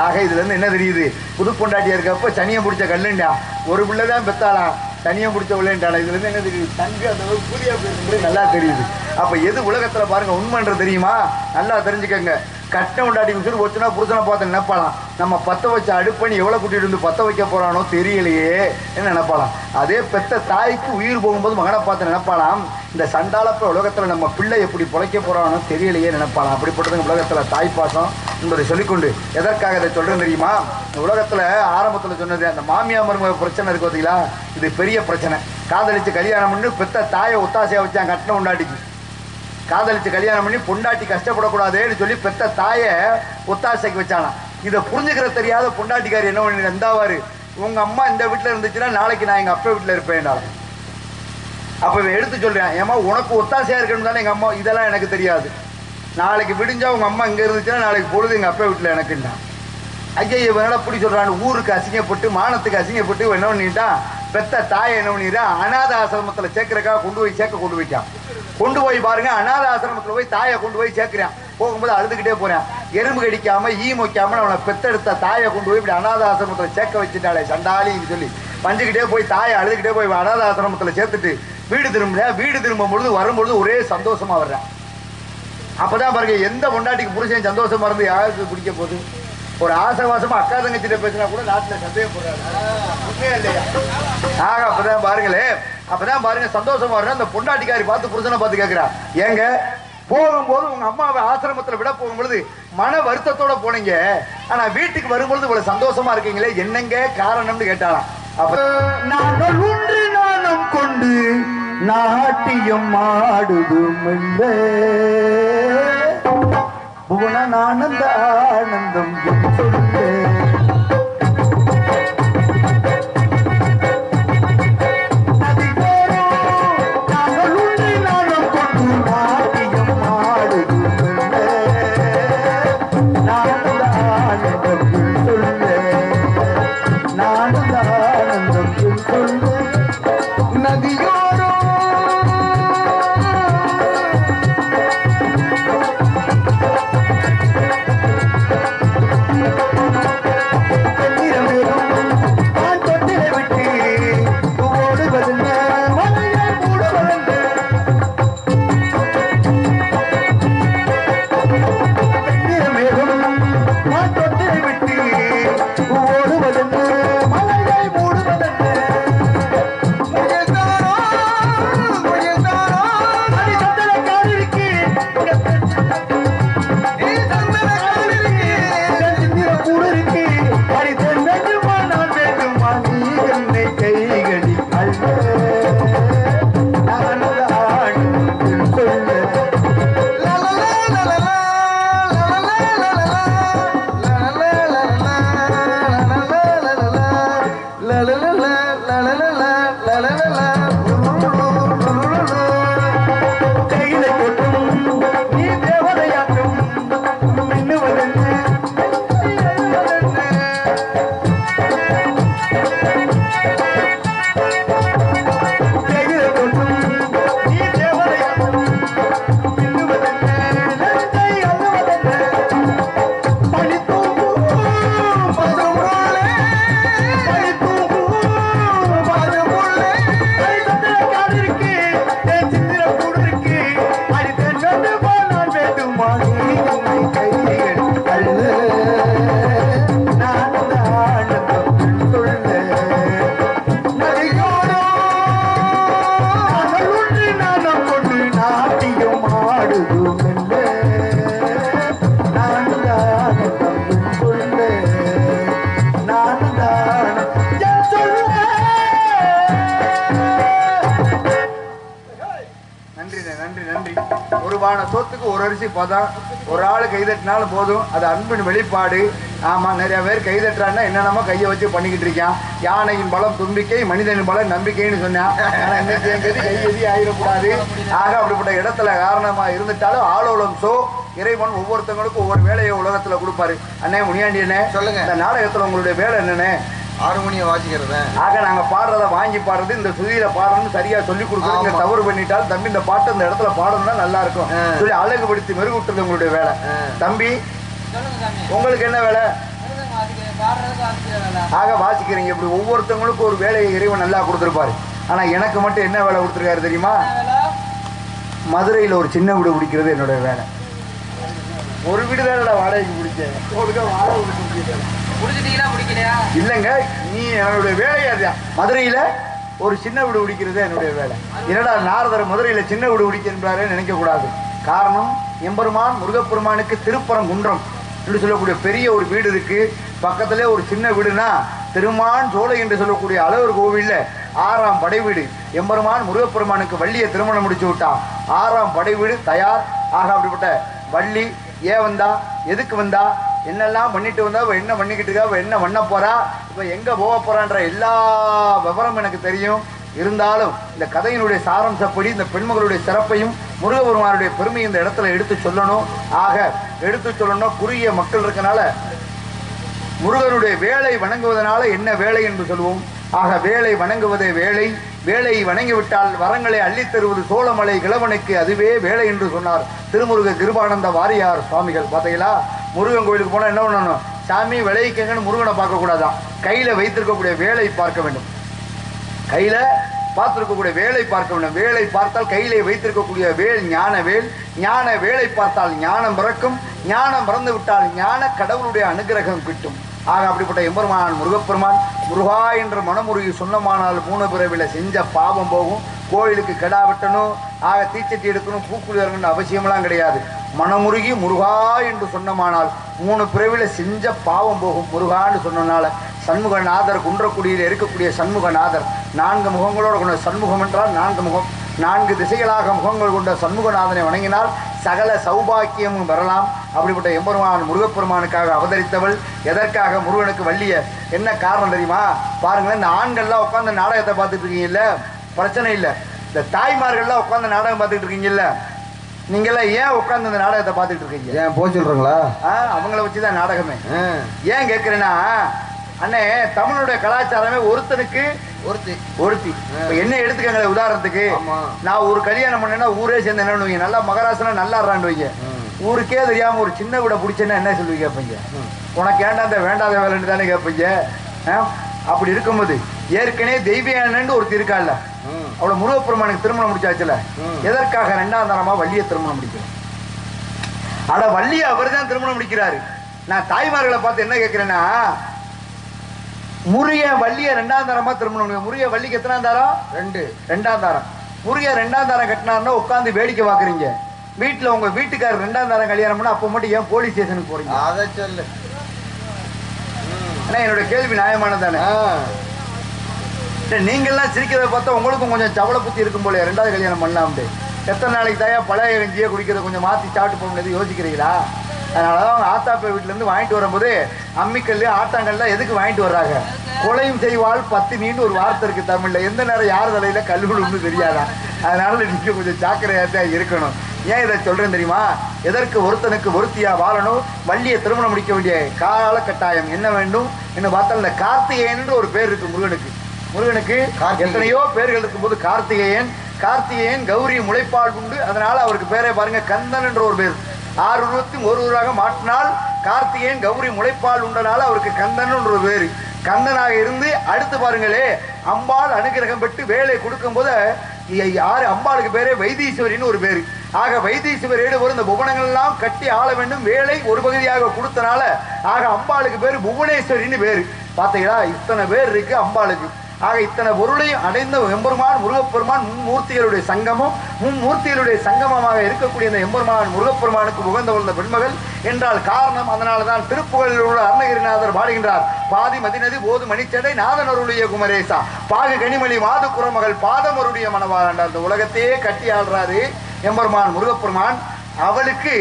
ஆக இதுல இருந்து என்ன தெரியுது? புது பொண்டாட்டியா இருக்கப்ப சனியை முடிச்ச கல்லுண்டா ஒரு பிள்ளை தான் பெத்தாலாம், தனியா முடிச்ச விளையாண்டாளா. இதுல இருந்து என்ன தெரியுது? தங்கு அந்த கூலியா போயிருக்கிறது நல்லா தெரியுது. அப்ப எது உலகத்துல பாருங்க உண்மைன்றது தெரியுமா? நல்லா தெரிஞ்சுக்கங்க. கட்ட உண்டாட்டி உசுறு போச்சுன்னா புருஷனை பார்த்து நினைப்பாலாம், நம்ம பத்த வச்ச அடுப்பணி எவ்வளவு கூட்டிட்டு இருந்து பத்த வைக்க போறானோ தெரியலையே என்ன நினைப்பாலாம். அதே பெத்த தாய்க்கு உயிர் போகும்போது மகனை பார்த்து நினைப்பாலாம், இந்த சண்டாளப்ப உலகத்துல நம்ம பிள்ளை எப்படி பொழைக்க போறானோ தெரியலையே நினைப்பாலாம். அப்படிப்பட்டது உலகத்துல தாய் பாசம் என்பதை சொல்லிக்கொண்டு எதற்காக இதை சொல்றேன் தெரியுமா? இந்த உலகத்துல ஆரம்பத்துல சொன்னது அந்த மாமியா மருமக பிரச்சனை இருக்கு பார்த்தீங்களா, இது பெரிய பிரச்சனை. காதலிச்சு கல்யாணம் பண்ணி பெத்த தாயை ஒத்தாசையா வச்சான் கட்டின உண்டாட்டிக்கு. காதலிச்சு கல்யாணம் பண்ணி பொண்டாட்டி கஷ்டப்படக்கூடாதேன்னு சொல்லி பெத்த தாயை ஒத்தாசைக்கு வச்சானா. இதை புரிஞ்சுக்கிற தெரியாத பொண்டாட்டிக்காரி என்ன பண்ணி இருந்தாவாரு, உங்க அம்மா இந்த வீட்டுல இருந்துச்சுன்னா நாளைக்கு நான் எங்க அப்பா வீட்டுல இருப்பேன். அப்ப எடுத்து சொல்றேன், ஏமா உனக்கு ஒத்தாசையா இருக்கணும் தானே எங்க அம்மா, இதெல்லாம் எனக்கு தெரியாது. நாளைக்கு விடிஞ்சா உங்க அம்மா இங்க இருந்துச்சுன்னா நாளைக்கு பொழுது எங்க அப்பா வீட்டுல எனக்குண்டா. ஐயா இவனால அப்படி சொல்றான்னு ஊருக்கு அசிங்கப்பட்டு மானத்துக்கு அசிங்கப்பட்டு என்ன பண்ணிட்டான், பெத்த தாயை என்ன பண்ணிடுறா அநாத ஆசிரமத்துல சேர்க்கறக்காக கொண்டு போய்க்கான். கொண்டு போய் பாருங்க, அநாத ஆசிரமத்துல போய் தாயை கொண்டு போய் சேர்க்கிறான். போகும்போது அழுதுகிட்டே போறேன். எறும்பு கடிக்காம ஈ மொய்க்காம அவனை பெத்தெடுத்த தாயை கொண்டு போய் இப்படி அநாத ஆசிரமத்துல சேர்க்க வச்சுட்டாளே சண்டாளின்னு சொல்லி பஞ்சுக்கிட்டே போய் தாயை அழுதுகிட்டே போய் அநாத ஆசிரமத்துல சேர்த்துட்டு வீடு திரும்பும் பொழுது வரும்பொழுது ஒரே சந்தோஷமா வர்றேன். அப்பதான் பாருங்க, எந்த பொண்டாட்டிக்கு புருஷன் சந்தோஷமா இருந்து யாருக்கு பிடிக்க போகுது? ஒரு ஆசவாசமா அக்கா தங்கச்சிட்ட பேசினா கூட நாட்டுல சந்தேகப்படுறாரு, உண்மையா இல்லையா? ஆக அப்பதான் பாருங்க சந்தோஷமா வர்றேன். அந்த பொண்டாட்டிக்காரி பார்த்து புருஷனை பார்த்து கேட்கிறா, ஏங்க போகும்போது உங்க அம்மாவை ஆசிரமத்துல விட போகும்பொழுது மன வருத்தத்தோட போனீங்க, ஆனா வீட்டுக்கு வரும்பொழுது இவ்வளவு சந்தோஷமா இருக்கீங்களே, என்னங்க காரணம்னு கேட்டாலாம். அப்ப நாங்கள் ஒன்று நாணம் கொண்டு நாட்டியம் ஆடுதும் இல்லை புவன ஆனந்த ஆனந்தம் சொல்லே ஒரு அரிசி பதம், ஒரு ஆள் கைதட்டினாலும் போதும், அது அன்பின் வெளிப்பாடு. ஆமா, நிறைய பேர் கைதட்டுறான்னா என்னென்னமோ கையை வச்சு பண்ணிக்கிட்டு இருக்கான். யானையின் பலம் தும்பிக்கை, மனிதனின் பலம் நம்பிக்கைன்னு சொன்னான். ஆனா இன்னைக்கு எங்கேயும் கை எதி ஆயிடக்கூடாது. ஆக அப்படிப்பட்ட இடத்துல காரணமா இருந்துட்டாலும் ஆளோளம் சோ இறைவன் ஒவ்வொருத்தவங்களுக்கும் ஒவ்வொரு வேலையை உலகத்துல கொடுப்பாரு. அண்ணே முனியாண்டி அண்ணே, சொல்லுங்க. இந்த நாடகத்துல உங்களுடைய வேலை என்னன்னு? ஹார்மோனிய வாசிக்கிறது. ஆக நாங்க பாடுறத வாங்கி பாடுறது, இந்த சுதியில பாடணும்னு சரியா சொல்லி கொடுக்குறது. தவறு பண்ணிட்டாலும் தம்பி இந்த பாட்டு இந்த இடத்துல பாடணும்னா நல்லா இருக்கும் சொல்லி அழகுபடுத்தி மெருகூட்டுறது உங்களுடைய வேலை. தம்பி உங்களுக்கு என்ன வேலை? ஆக வாசிக்கிறீங்க. இப்படி ஒவ்வொருத்தவங்களுக்கும் ஒரு வேலையை இறைவன் நல்லா கொடுத்துருப்பாரு. ஆனா எனக்கு மட்டும் என்ன வேலை கொடுத்துருக்காரு தெரியுமா? மதுரையில் ஒரு சின்ன வீடு பிடிக்கிறது என்னுடைய வேலை. ஒரு வீடு தான் வாடகைக்கு பிடிச்சேன். இல்லைங்க, நீ என்னுடைய வேலையா இருக்கியா? மதுரையில ஒரு சின்ன வீடு பிடிக்கிறது என்னுடைய வேலை. என்னடா நாரதர் மதுரையில சின்ன வீடு பிடிக்கிறாரு நினைக்க கூடாது. காரணம், எம்பெருமான் முருகப்பெருமானுக்கு திருப்பரங்குன்றம் என்று சொல்லக்கூடிய பெரிய ஒரு வீடு இருக்கு. பக்கத்திலே ஒரு சின்ன வீடுனா திருமான் சோலை என்று சொல்லக்கூடிய அழகர் கோவில்ல 6ஆம் படை வீடு. எம்பெருமான் முருகப்பெருமானுக்கு வள்ளியை திருமணம் முடிச்சு விட்டான். 6ஆம் படை வீடு தயார். ஆக அப்படிப்பட்ட வள்ளி ஏன் வந்தா, எதுக்கு வந்தா, என்னெல்லாம் பண்ணிட்டு வந்தா, என்ன பண்ணிக்கிட்டு இருக்கா, என்ன பண்ண போறா, இப்ப எங்க போக போறான்ற எல்லா விவரம் எனக்கு தெரியும். இருந்தாலும் இந்த கதையினுடைய சாரம்சப்படி இந்த பெண்மகளுடைய சிறப்பையும் முருகபெருமானுடைய பெருமை இந்த இடத்துல எடுத்து சொல்லணும். ஆக எடுத்து சொல்லணும். குறுகிய மக்கள் இருக்கனால முருகனுடைய வேலை வணங்குவதனால என்ன வேலை என்று சொல்லுவோம். ஆக வேலை வணங்குவதே வேலை. வேலை வணங்கிவிட்டால் வரங்களை அள்ளித் தருவது சோழமலை கிழவனுக்கு அதுவே வேலை என்று சொன்னார் திருமுருக கிருபானந்த வாரியார் சுவாமிகள். பார்த்தீங்களா, முருகன் கோயிலுக்கு போனால் என்ன பண்ணணும்? சாமி விளைவிக்கங்கன்னு முருகனை பார்க்கக்கூடாதான், கையில வைத்திருக்கக்கூடிய வேலை பார்க்க வேண்டும். கையில பார்த்திருக்கக்கூடிய வேலை பார்க்க வேண்டும். வேலை பார்த்தால் கையிலே வைத்திருக்கக்கூடிய வேல் ஞான வேல். ஞான வேலை பார்த்தால் ஞானம் பிறக்கும். ஞானம் பிறந்து விட்டால் ஞான கடவுளுடைய அனுகிரகம் கிட்டும். ஆக அப்படிப்பட்ட எம்பெருமான் முருகப்பெருமான் முருகா என்ற மனமுருகி சொன்னமானால் 3 பிறவில செஞ்ச பாவம் போகும். கோயிலுக்கு கெடா வெட்டணும், ஆக தீச்சட்டி எடுக்கணும், பூக்குழி இறங்கணும் அவசியமெல்லாம் கிடையாது. மனமுருகி முருகா என்று சொன்னமானால் 3 பிறவில செஞ்ச பாவம் போகும். முருகான்னு சொன்னனால சண்முகநாதர் குன்றக்குடியில் இருக்கக்கூடிய சண்முகநாதர் 4 முகங்களோடு கொண்ட சண்முகம் என்றால் 4 முகம், 4 திசைகளாக முகங்கள் கொண்ட சண்முகநாதனை வணங்கினால் சகல சௌபாக்கியமும் வரலாம். அப்படிப்பட்ட எம்பெருமான் முருகப்பெருமானுக்காக அவதரித்தவள். எதற்காக முருகனுக்கு வள்ளிய என்ன காரணம் தெரியுமா? பாருங்களேன், இந்த ஆண்கள்லாம் உட்காந்து நாடகத்தை பார்த்துட்டு இருக்கீங்கல்ல, பிரச்சனை இல்லை. இந்த தாய்மார்கள்லாம் உட்காந்து நாடகம் பார்த்துட்டு இருக்கீங்கல்ல, நீங்கெல்லாம் ஏன் உட்காந்து இந்த நாடகத்தை பார்த்துட்டு இருக்கீங்க? ஏன் போக சொல்றீங்களா? அவங்கள வச்சுதான் நாடகமே. ஏன் கேட்கிறேன்னா, அண்ணே தமிழுடைய கலாச்சாரமே ஒருத்தனுக்கு ஒருத்தி. என்ன எடுத்துக்கங்களேன், உதாரணத்துக்கு நான் ஒரு கல்யாணம் பண்ணேன்னா ஊரே சேர்ந்து என்ன பண்ணுவீங்க? நல்லா மகராசனா நல்லா வைங்க. ஊருக்கே தெரியாம ஒரு சின்ன வீட பிடிச்சேன்னா என்ன சொல்லுவீங்க? கேட்பீங்க, உனக்கு ஏண்டாந்த வேண்டாத வேலைன்னு தானே கேட்பீங்க. அப்படி இருக்கும்போது ஏற்கனவே தெய்வயானன்னு ஒருத்தி இருக்கால, அவளை முருகப்பெருமானுக்கு திருமணம் முடிச்சாச்சுல, எதற்காக 2ஆம் தரமா வள்ளியை திருமணம் முடிக்கிறோம்? ஆனா வள்ளியை அவர் தான் திருமணம் முடிக்கிறாரு. நான் தாய்மார்களை பார்த்து என்ன கேட்கிறேன்னா, முருக வள்ளிய 2ஆம் தரமா திருமணம் முடியும். முருக வள்ளிக்கு எத்தனாம் தாரம்? 2ஆம் தாரம். முருக 2ஆம் தாரம் கட்டினார்னா உட்காந்து வேடிக்கை பாக்குறீங்க. வீட்டுல உங்க வீட்டுக்காரர் 2ஆம் தாரம் கல்யாணம் பண்ணா அப்ப மட்டும் ஏன் போலீஸ் ஸ்டேஷனுக்கு போறீங்க? அதை சொல்லு. என்னோட கேள்வி நியாயமானதானே? நீங்கெல்லாம் சிரிக்கிறத பார்த்தா உங்களுக்கும் கொஞ்சம் சவள புத்தி இருக்கும் போல 2வது கல்யாணம் பண்ணலாம். எத்தனை நாளைக்கு தாயா பழைய கஞ்சியை குடிக்கிறத கொஞ்சம் மாற்றி சாப்பிட்டு போகணும் யோசிக்கிறீங்களா? அதனாலதான் அவங்க ஆத்தாப்ப வீட்டுல இருந்து வாங்கிட்டு வரும்போது அம்மிக்கல் ஆட்டாங்கல்லாம் எதுக்கு வாங்கிட்டு வர்றாங்க? கொலையும் செய்வாள் 10 நீண்டு ஒரு வார்த்தை இருக்கு தமிழ்ல. எந்த நேரம் யார் தலையில கல்லுகள் ஒன்று தெரியாதா? அதனால நீங்க கொஞ்சம் ஜாக்கிரதையா இருக்கணும். ஏன் இதை சொல்றேன் தெரியுமா? எதற்கு ஒருத்தனுக்கு ஒருத்தியா வாழணும்? வள்ளியை திருமணம் முடிக்க வேண்டிய கால கட்டாயம் என்ன வேண்டும் என்று பார்த்தா, இந்த கார்த்திகேயன் ஒரு பேர் இருக்கு முருகனுக்கு. முருகனுக்கு எத்தனையோ பேர்கள் இருக்கும்போது கார்த்திகேயன் கௌரி முளைப்பால் உண்டு. அதனால அவருக்கு பேரே பாருங்க, கந்தன் என்ற ஒரு பேர். 6 உருவத்தையும் ஒரு ஊராக மாற்றினால் கார்த்திகேயன் கௌரி முளைப்பால் உண்டனால அவருக்கு கந்தன் ஒரு பேரு. கந்தனாக இருந்து அடுத்து பாருங்களே, அம்பாள் அனுகிரகம் பெற்று வேலை கொடுக்கும் போது அம்பாளுக்கு பேரே வைத்தீஸ்வரின்னு ஒரு பேரு. ஆக வைத்தீஸ்வரியோடு ஒரு இந்த புவனங்கள் எல்லாம் கட்டி ஆள வேண்டும் வேலை ஒரு பகுதியாக கொடுத்தனால ஆக அம்பாளுக்கு பேரு புவனேஸ்வரின்னு பேரு. பாத்தீங்களா, இத்தனை பேர் இருக்கு அம்பாளுக்கு. ஆக இத்தனை பொருளையும் அடைந்த எம்பெருமான் முருகப்பெருமான் மும்மூர்த்திகளுடைய சங்கமம். மும்மூர்த்திகளுடைய சங்கமமாக இருக்கக்கூடிய இந்த எம்பெருமான் முருகப்பெருமானுக்கு உகந்த வந்த பெண்மகள் என்றால் காரணம். அதனால்தான் திருப்புகழில் உள்ள அருணகிரிநாதர் பாடுகின்றார், பாதி மதிநதி போது மணிச்சடை நாதனருடைய குமரேசா பாகு கனிமொழி மாது குரமகள் பாதமருடைய மனவாள. அந்த உலகத்தையே கட்டி ஆள்றாரு எம்பெருமான் முருகப்பெருமான். அவளுக்கு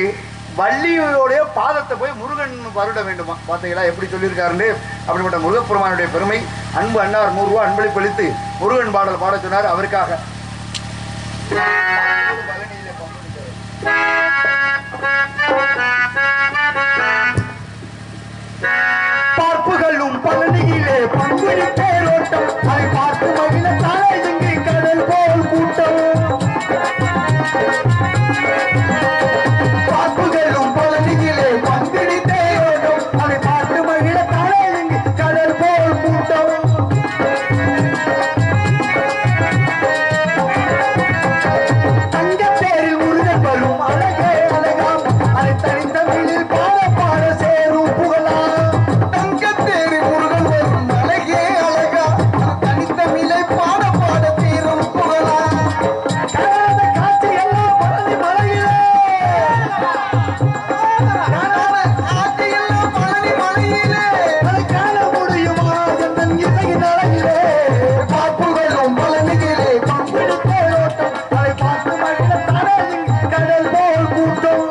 வள்ளியோடைய பாதத்தை போய் முருகன் வருட வேண்டுமா. பார்த்தீங்களா எப்படி சொல்லியிருக்காரு. அப்படிப்பட்ட முருகப்பெருமானுடைய பெருமை. அன்பு அண்ணார் 100 ரூபாய் அன்பளிப்பு அளித்து முருகன் பாடல் பாட சொன்னார். அவருக்காக பார்ப்புகளும் பழனியிலே பங்குனி தேரோட்டம் அதை பார்த்து மகிழ தலை இங்கு கடல் போல் கூட்டம். பார்ப்புகளும் பழனியிலே பங்குனி தேரோட்டம் அதை பார்த்து மகிழ தலை இங்கு கடல் போல் கூட்டம். தங்கத்தேரில் முருகன் வரும் அழகே அழகாம் அதை தனித்தமிழில் பாட பாட சேரும் புகழாம். தங்கத்தேரில் முருகன் வரும் அழகே அழகா தனித்தமிழை பாட பாட சேரும் புகழாம். காணாத காட்சி எல்லாம் பழனி மலையிலே, காணாத காட்சி எல்லாம் பழனி மலையிலே அதை காண முடியுமா எந்தன் இசையின் அழகிலே. பார்ப்புகளும் பழனியிலே பங்குனி தேரோட்டம் அதை பார்த்து மகிழ தரையின் கடல் போல் கூட்டம்.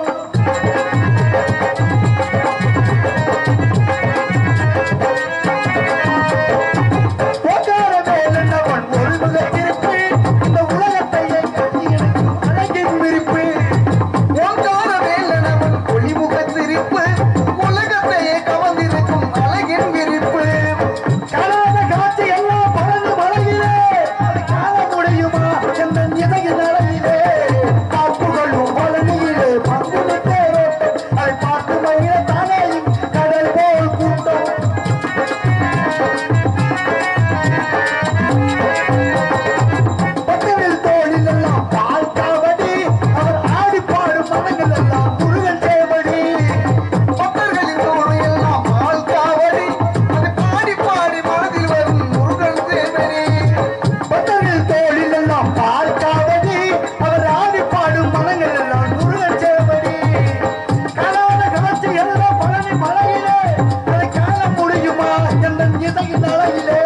போக்கார வேலண்ணவன் ஒருமுகத்திருப்பு இந்த உலகத்தையே கட்டி இணைக்கும் அழகின் விரிப்பு. போக்கார வேலண்ணவன் ஒளிமுகத்திருப்பு உலகத்தையே கவர்ந்திருக்கும் அழகின் விரிப்பு. காணாத காட்சி எல்லாம் பழனி மலையிலே அதை காண முடியுமா எந்தன் இதய நடையிலே. பார்ப்புகளும் பழனியிலே பங்குனி தேரோட்டம் அதை பார்த்து மகிழ தரையின் கடல் போல் கூட்டம். பட்டவில் தோளில் எல்லாம் பால் காவடி அவர் ஆடி பாடும் மனங்கள் எல்லாம் முருகன் சேவடி. பக்தர்களின் தோளில் எல்லாம் பால் காவடி அதை பாடி பாடி மனதில் வரும் முருகன் சேவடி. பக்தர்கள் தோளில் எல்லாம் பால் காவடி அவர் ஆடி பாடும் மனங்கள் எல்லாம் முருகன் சேவடி. காணாத காட்சி எல்லாம் பழனி மலையிலே அதை காண முடியுமா எந்தன் இசையின் அழகிலே.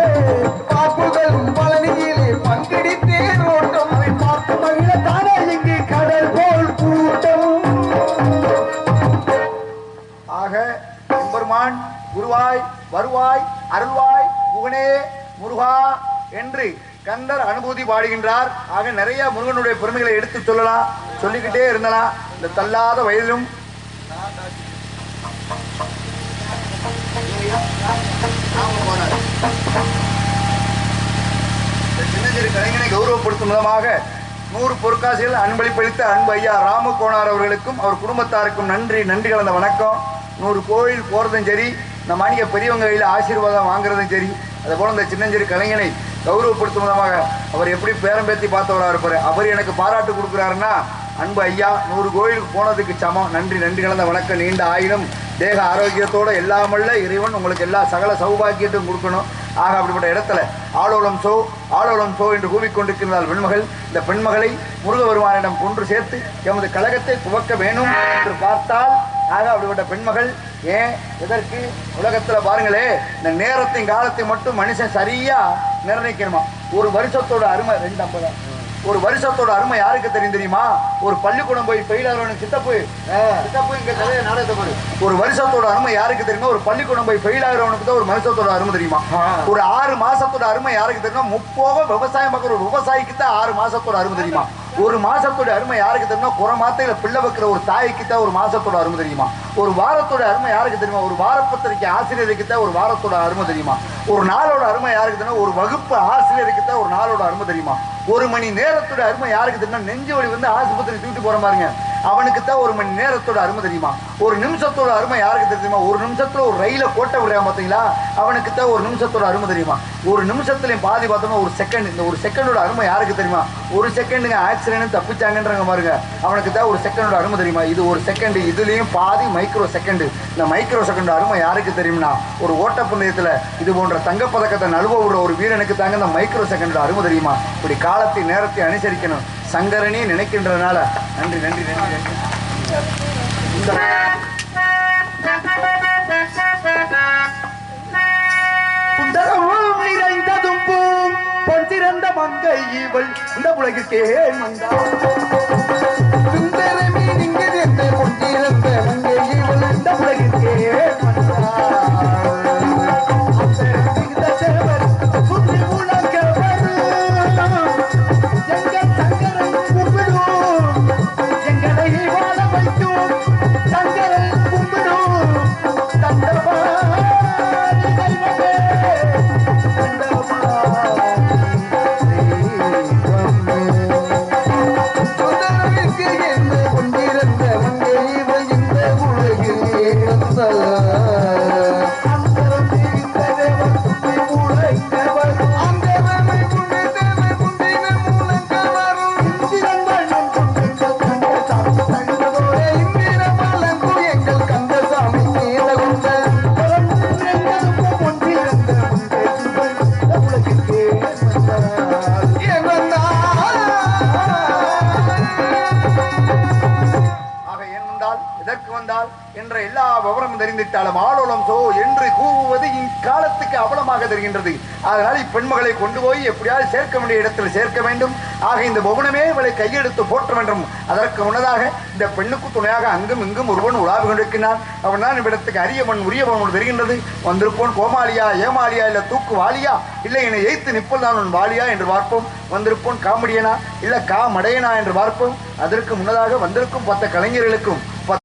பார்ப்புகளும் பழனியிலே பங்குனி தேரோட்டம் அதை பார்த்து மகிழ தானே இங்கு கடல் போல் கூட்டம். ஆக எம்பெருமான் குருவாய் வருவாய் அருள்வாய் புகனே முருகா என்று கந்தர் அனுபூதி பாடுகின்றார். ஆக நிறைய முருகனுடைய பெருமைகளை எடுத்து சொல்லலாம், சொல்லிக்கிட்டே இருந்தலாம். இந்த தள்ளாத வயதிலும் இந்த சின்னஞ்சிறு கலைஞனை கௌரவப்படுத்தும் விதமாக 100 பொற்காசிகள் அன்பளிப்பளித்த அன்பு ஐயா ராமு கோனார் அவர்களுக்கும் அவர் குடும்பத்தாருக்கும் நன்றி கலந்த வணக்கம். 100 கோயில் போறதும் சரி, இந்த மாணிக்க பெரியவங்க கையில் ஆசீர்வாதம் வாங்குறதும் சரி, அதே போல இந்த சின்னஞ்சிறு கலைஞனை கௌரவப்படுத்தும் விதமாக அவர் எப்படி பேரம் பேத்தி பார்த்தவராக இருப்பாரு. அவர் எனக்கு பாராட்டு கொடுக்குறாருன்னா அன்பு ஐயா 100 கோயிலுக்கு போனதுக்கு சமம். நன்றி கலந்த வணக்கம். நீண்ட ஆயுளும் தேக ஆரோக்கியத்தோட எல்லாமல்ல இறைவன் உங்களுக்கு எல்லா சகல சௌபாக்கியத்தையும் கொடுக்கணும். ஆக அப்படிப்பட்ட இடத்துல ஆளோளம் சோ என்று கூவிக்கொண்டிருக்கிறாள் பெண்மகள். இந்த பெண்மகளை முருகபெருமானிடம் கொன்று சேர்த்து எமது கழகத்தை துவக்க வேணும் என்று பார்த்தால், ஆக அப்படிப்பட்ட பெண்மகள் ஏன் எதற்கு உலகத்துல பாருங்களே, இந்த நேரத்தையும் காலத்தையும் மட்டும் மனுஷன் சரியா நிர்ணயிக்கணுமா. ஒரு வருஷத்தோட அருமை 250. ஒரு வருஷத்தோட அருமை யாருக்கு தெரியும் தெரியுமா? ஒரு பள்ளிக்கூடம் போய் ஃபெயில் ஆகிறவனுக்கு சித்தப்பு இங்க கதையை நாடகத்தை போடு. ஒரு வருஷத்தோட அருமை யாருக்கு தெரியுமா? ஒரு பள்ளிக்கூடம் போய் ஃபெயில் ஆகிறவனுக்கு தான் ஒரு வருஷத்தோட அருமை தெரியுமா? ஒரு 6 மாசத்தோட அருமை யாருக்கு தெரியுமா? முப்போக விவசாயம் பார்க்குற ஒரு விவசாயிக்கு தான் 6 மாசத்தோட அருமை தெரியுமா? ஒரு மாசத்தோட அருமை யாருக்கு தெரியுமா? குறை மாத்தையில பிள்ளை வைக்கிற ஒரு தாய்க்கு தான் ஒரு மாசத்தோட அருமை தெரியுமா? ஒரு வாரத்தோட அருமை யாருக்கு தெரியுமா? ஒரு வாரப்பத்திரிக்கை ஆசிரியருக்கு தான் ஒரு வாரத்தோட அருமை தெரியுமா? ஒரு நாளோட அருமை யாருக்கு தெரியுமா? ஒரு வகுப்பு ஆசிரியருக்கு தான் ஒரு நாளோட அருமை தெரியுமா? ஒரு மணி நேரத்தோட அருமை யாருக்கு தெரியுமா? நெஞ்சு வலி வந்து ஆஸ்பத்திரி தூக்கிட்டு போற பாருங்க, அவனுக்கு தான் ஒரு மணி நேரத்தோட அருமை தெரியுமா? ஒரு நிமிஷத்தோட அருமை யாருக்கு தெரியுமா? ஒரு நிமிஷத்துல ஒரு ரயில கோட்டை விடுறான் பாத்தீங்களா, அவனுக்கு தான் ஒரு நிமிஷத்தோட அருமை தெரியுமா? ஒரு நிமிஷத்துலயும் பாதி பார்த்தோம்னா ஒரு செகண்ட், இந்த ஒரு செகண்டோட அருமை யாருக்கு தெரியுமா? ஒரு செகண்டுங்க ஆக்சிடென்ட் தப்பிச்சாங்கன்றாங்க பாருங்க, அவனுக்கு தான் ஒரு செகண்டோட அருமை தெரியுமா? இது ஒரு செகண்ட், இதுலயும் பாதி மைக்ரோ செகண்ட். இந்த மைக்ரோ செகண்ட் அருமை யாருக்கு தெரியும்னா, ஒரு ஓட்டப்பந்தயத்துல இது போன்ற தங்கப்பதக்கத்தை நழுவ விடுற ஒரு வீரனுக்கு தாங்க இந்த மைக்ரோ செகண்டோட அருமை தெரியுமா? இப்படி காலத்தை நேரத்தை அனுசரிக்கணும் சங்கரனே நினைக்கின்றனால நன்றி நன்றி நன்றி நன்றி. புந்தகமும் நிறைந்ததும் பூம் பொன் சிறந்த மங்கை இவள் இந்த உலகிற்கே வந்தாள். சுந்தரமே நீங்க ஆளோலம் தெரிந்திட்டாலும் ஆளோலம் சோ என்று கூவுவது இக்காலத்துக்கு அவலமாக தெரிகின்றது. அதனால் இப்பெண்மகளை கொண்டு போய் எப்படியாவது சேர்க்க வேண்டிய இடத்தில் சேர்க்க வேண்டும். ஆக இந்த பவனமே இவளை கையெடுத்து போற்ற வேண்டும். அதற்கு முன்னதாக இந்த பெண்ணுக்கு துணையாக அங்கும் இங்கும் ஒருவன் உலாவி கொண்டிருக்கிறான். அவன் தான் இவ்விடத்துக்கு அரியவன் உரியவன் தெரிகின்றது. வந்திருப்போன் கோமாளியா ஏமாளியா இல்ல தூக்கு வாலியா இல்லை என்னை எய்த்து நிப்பல் தான் உன் வாலியா என்று பார்ப்போம். வந்திருப்போன் காமெடியனா இல்ல காமடையனா என்று பார்ப்போம். அதற்கு முன்னதாக வந்திருக்கும் 10 கலைஞர்களுக்கும்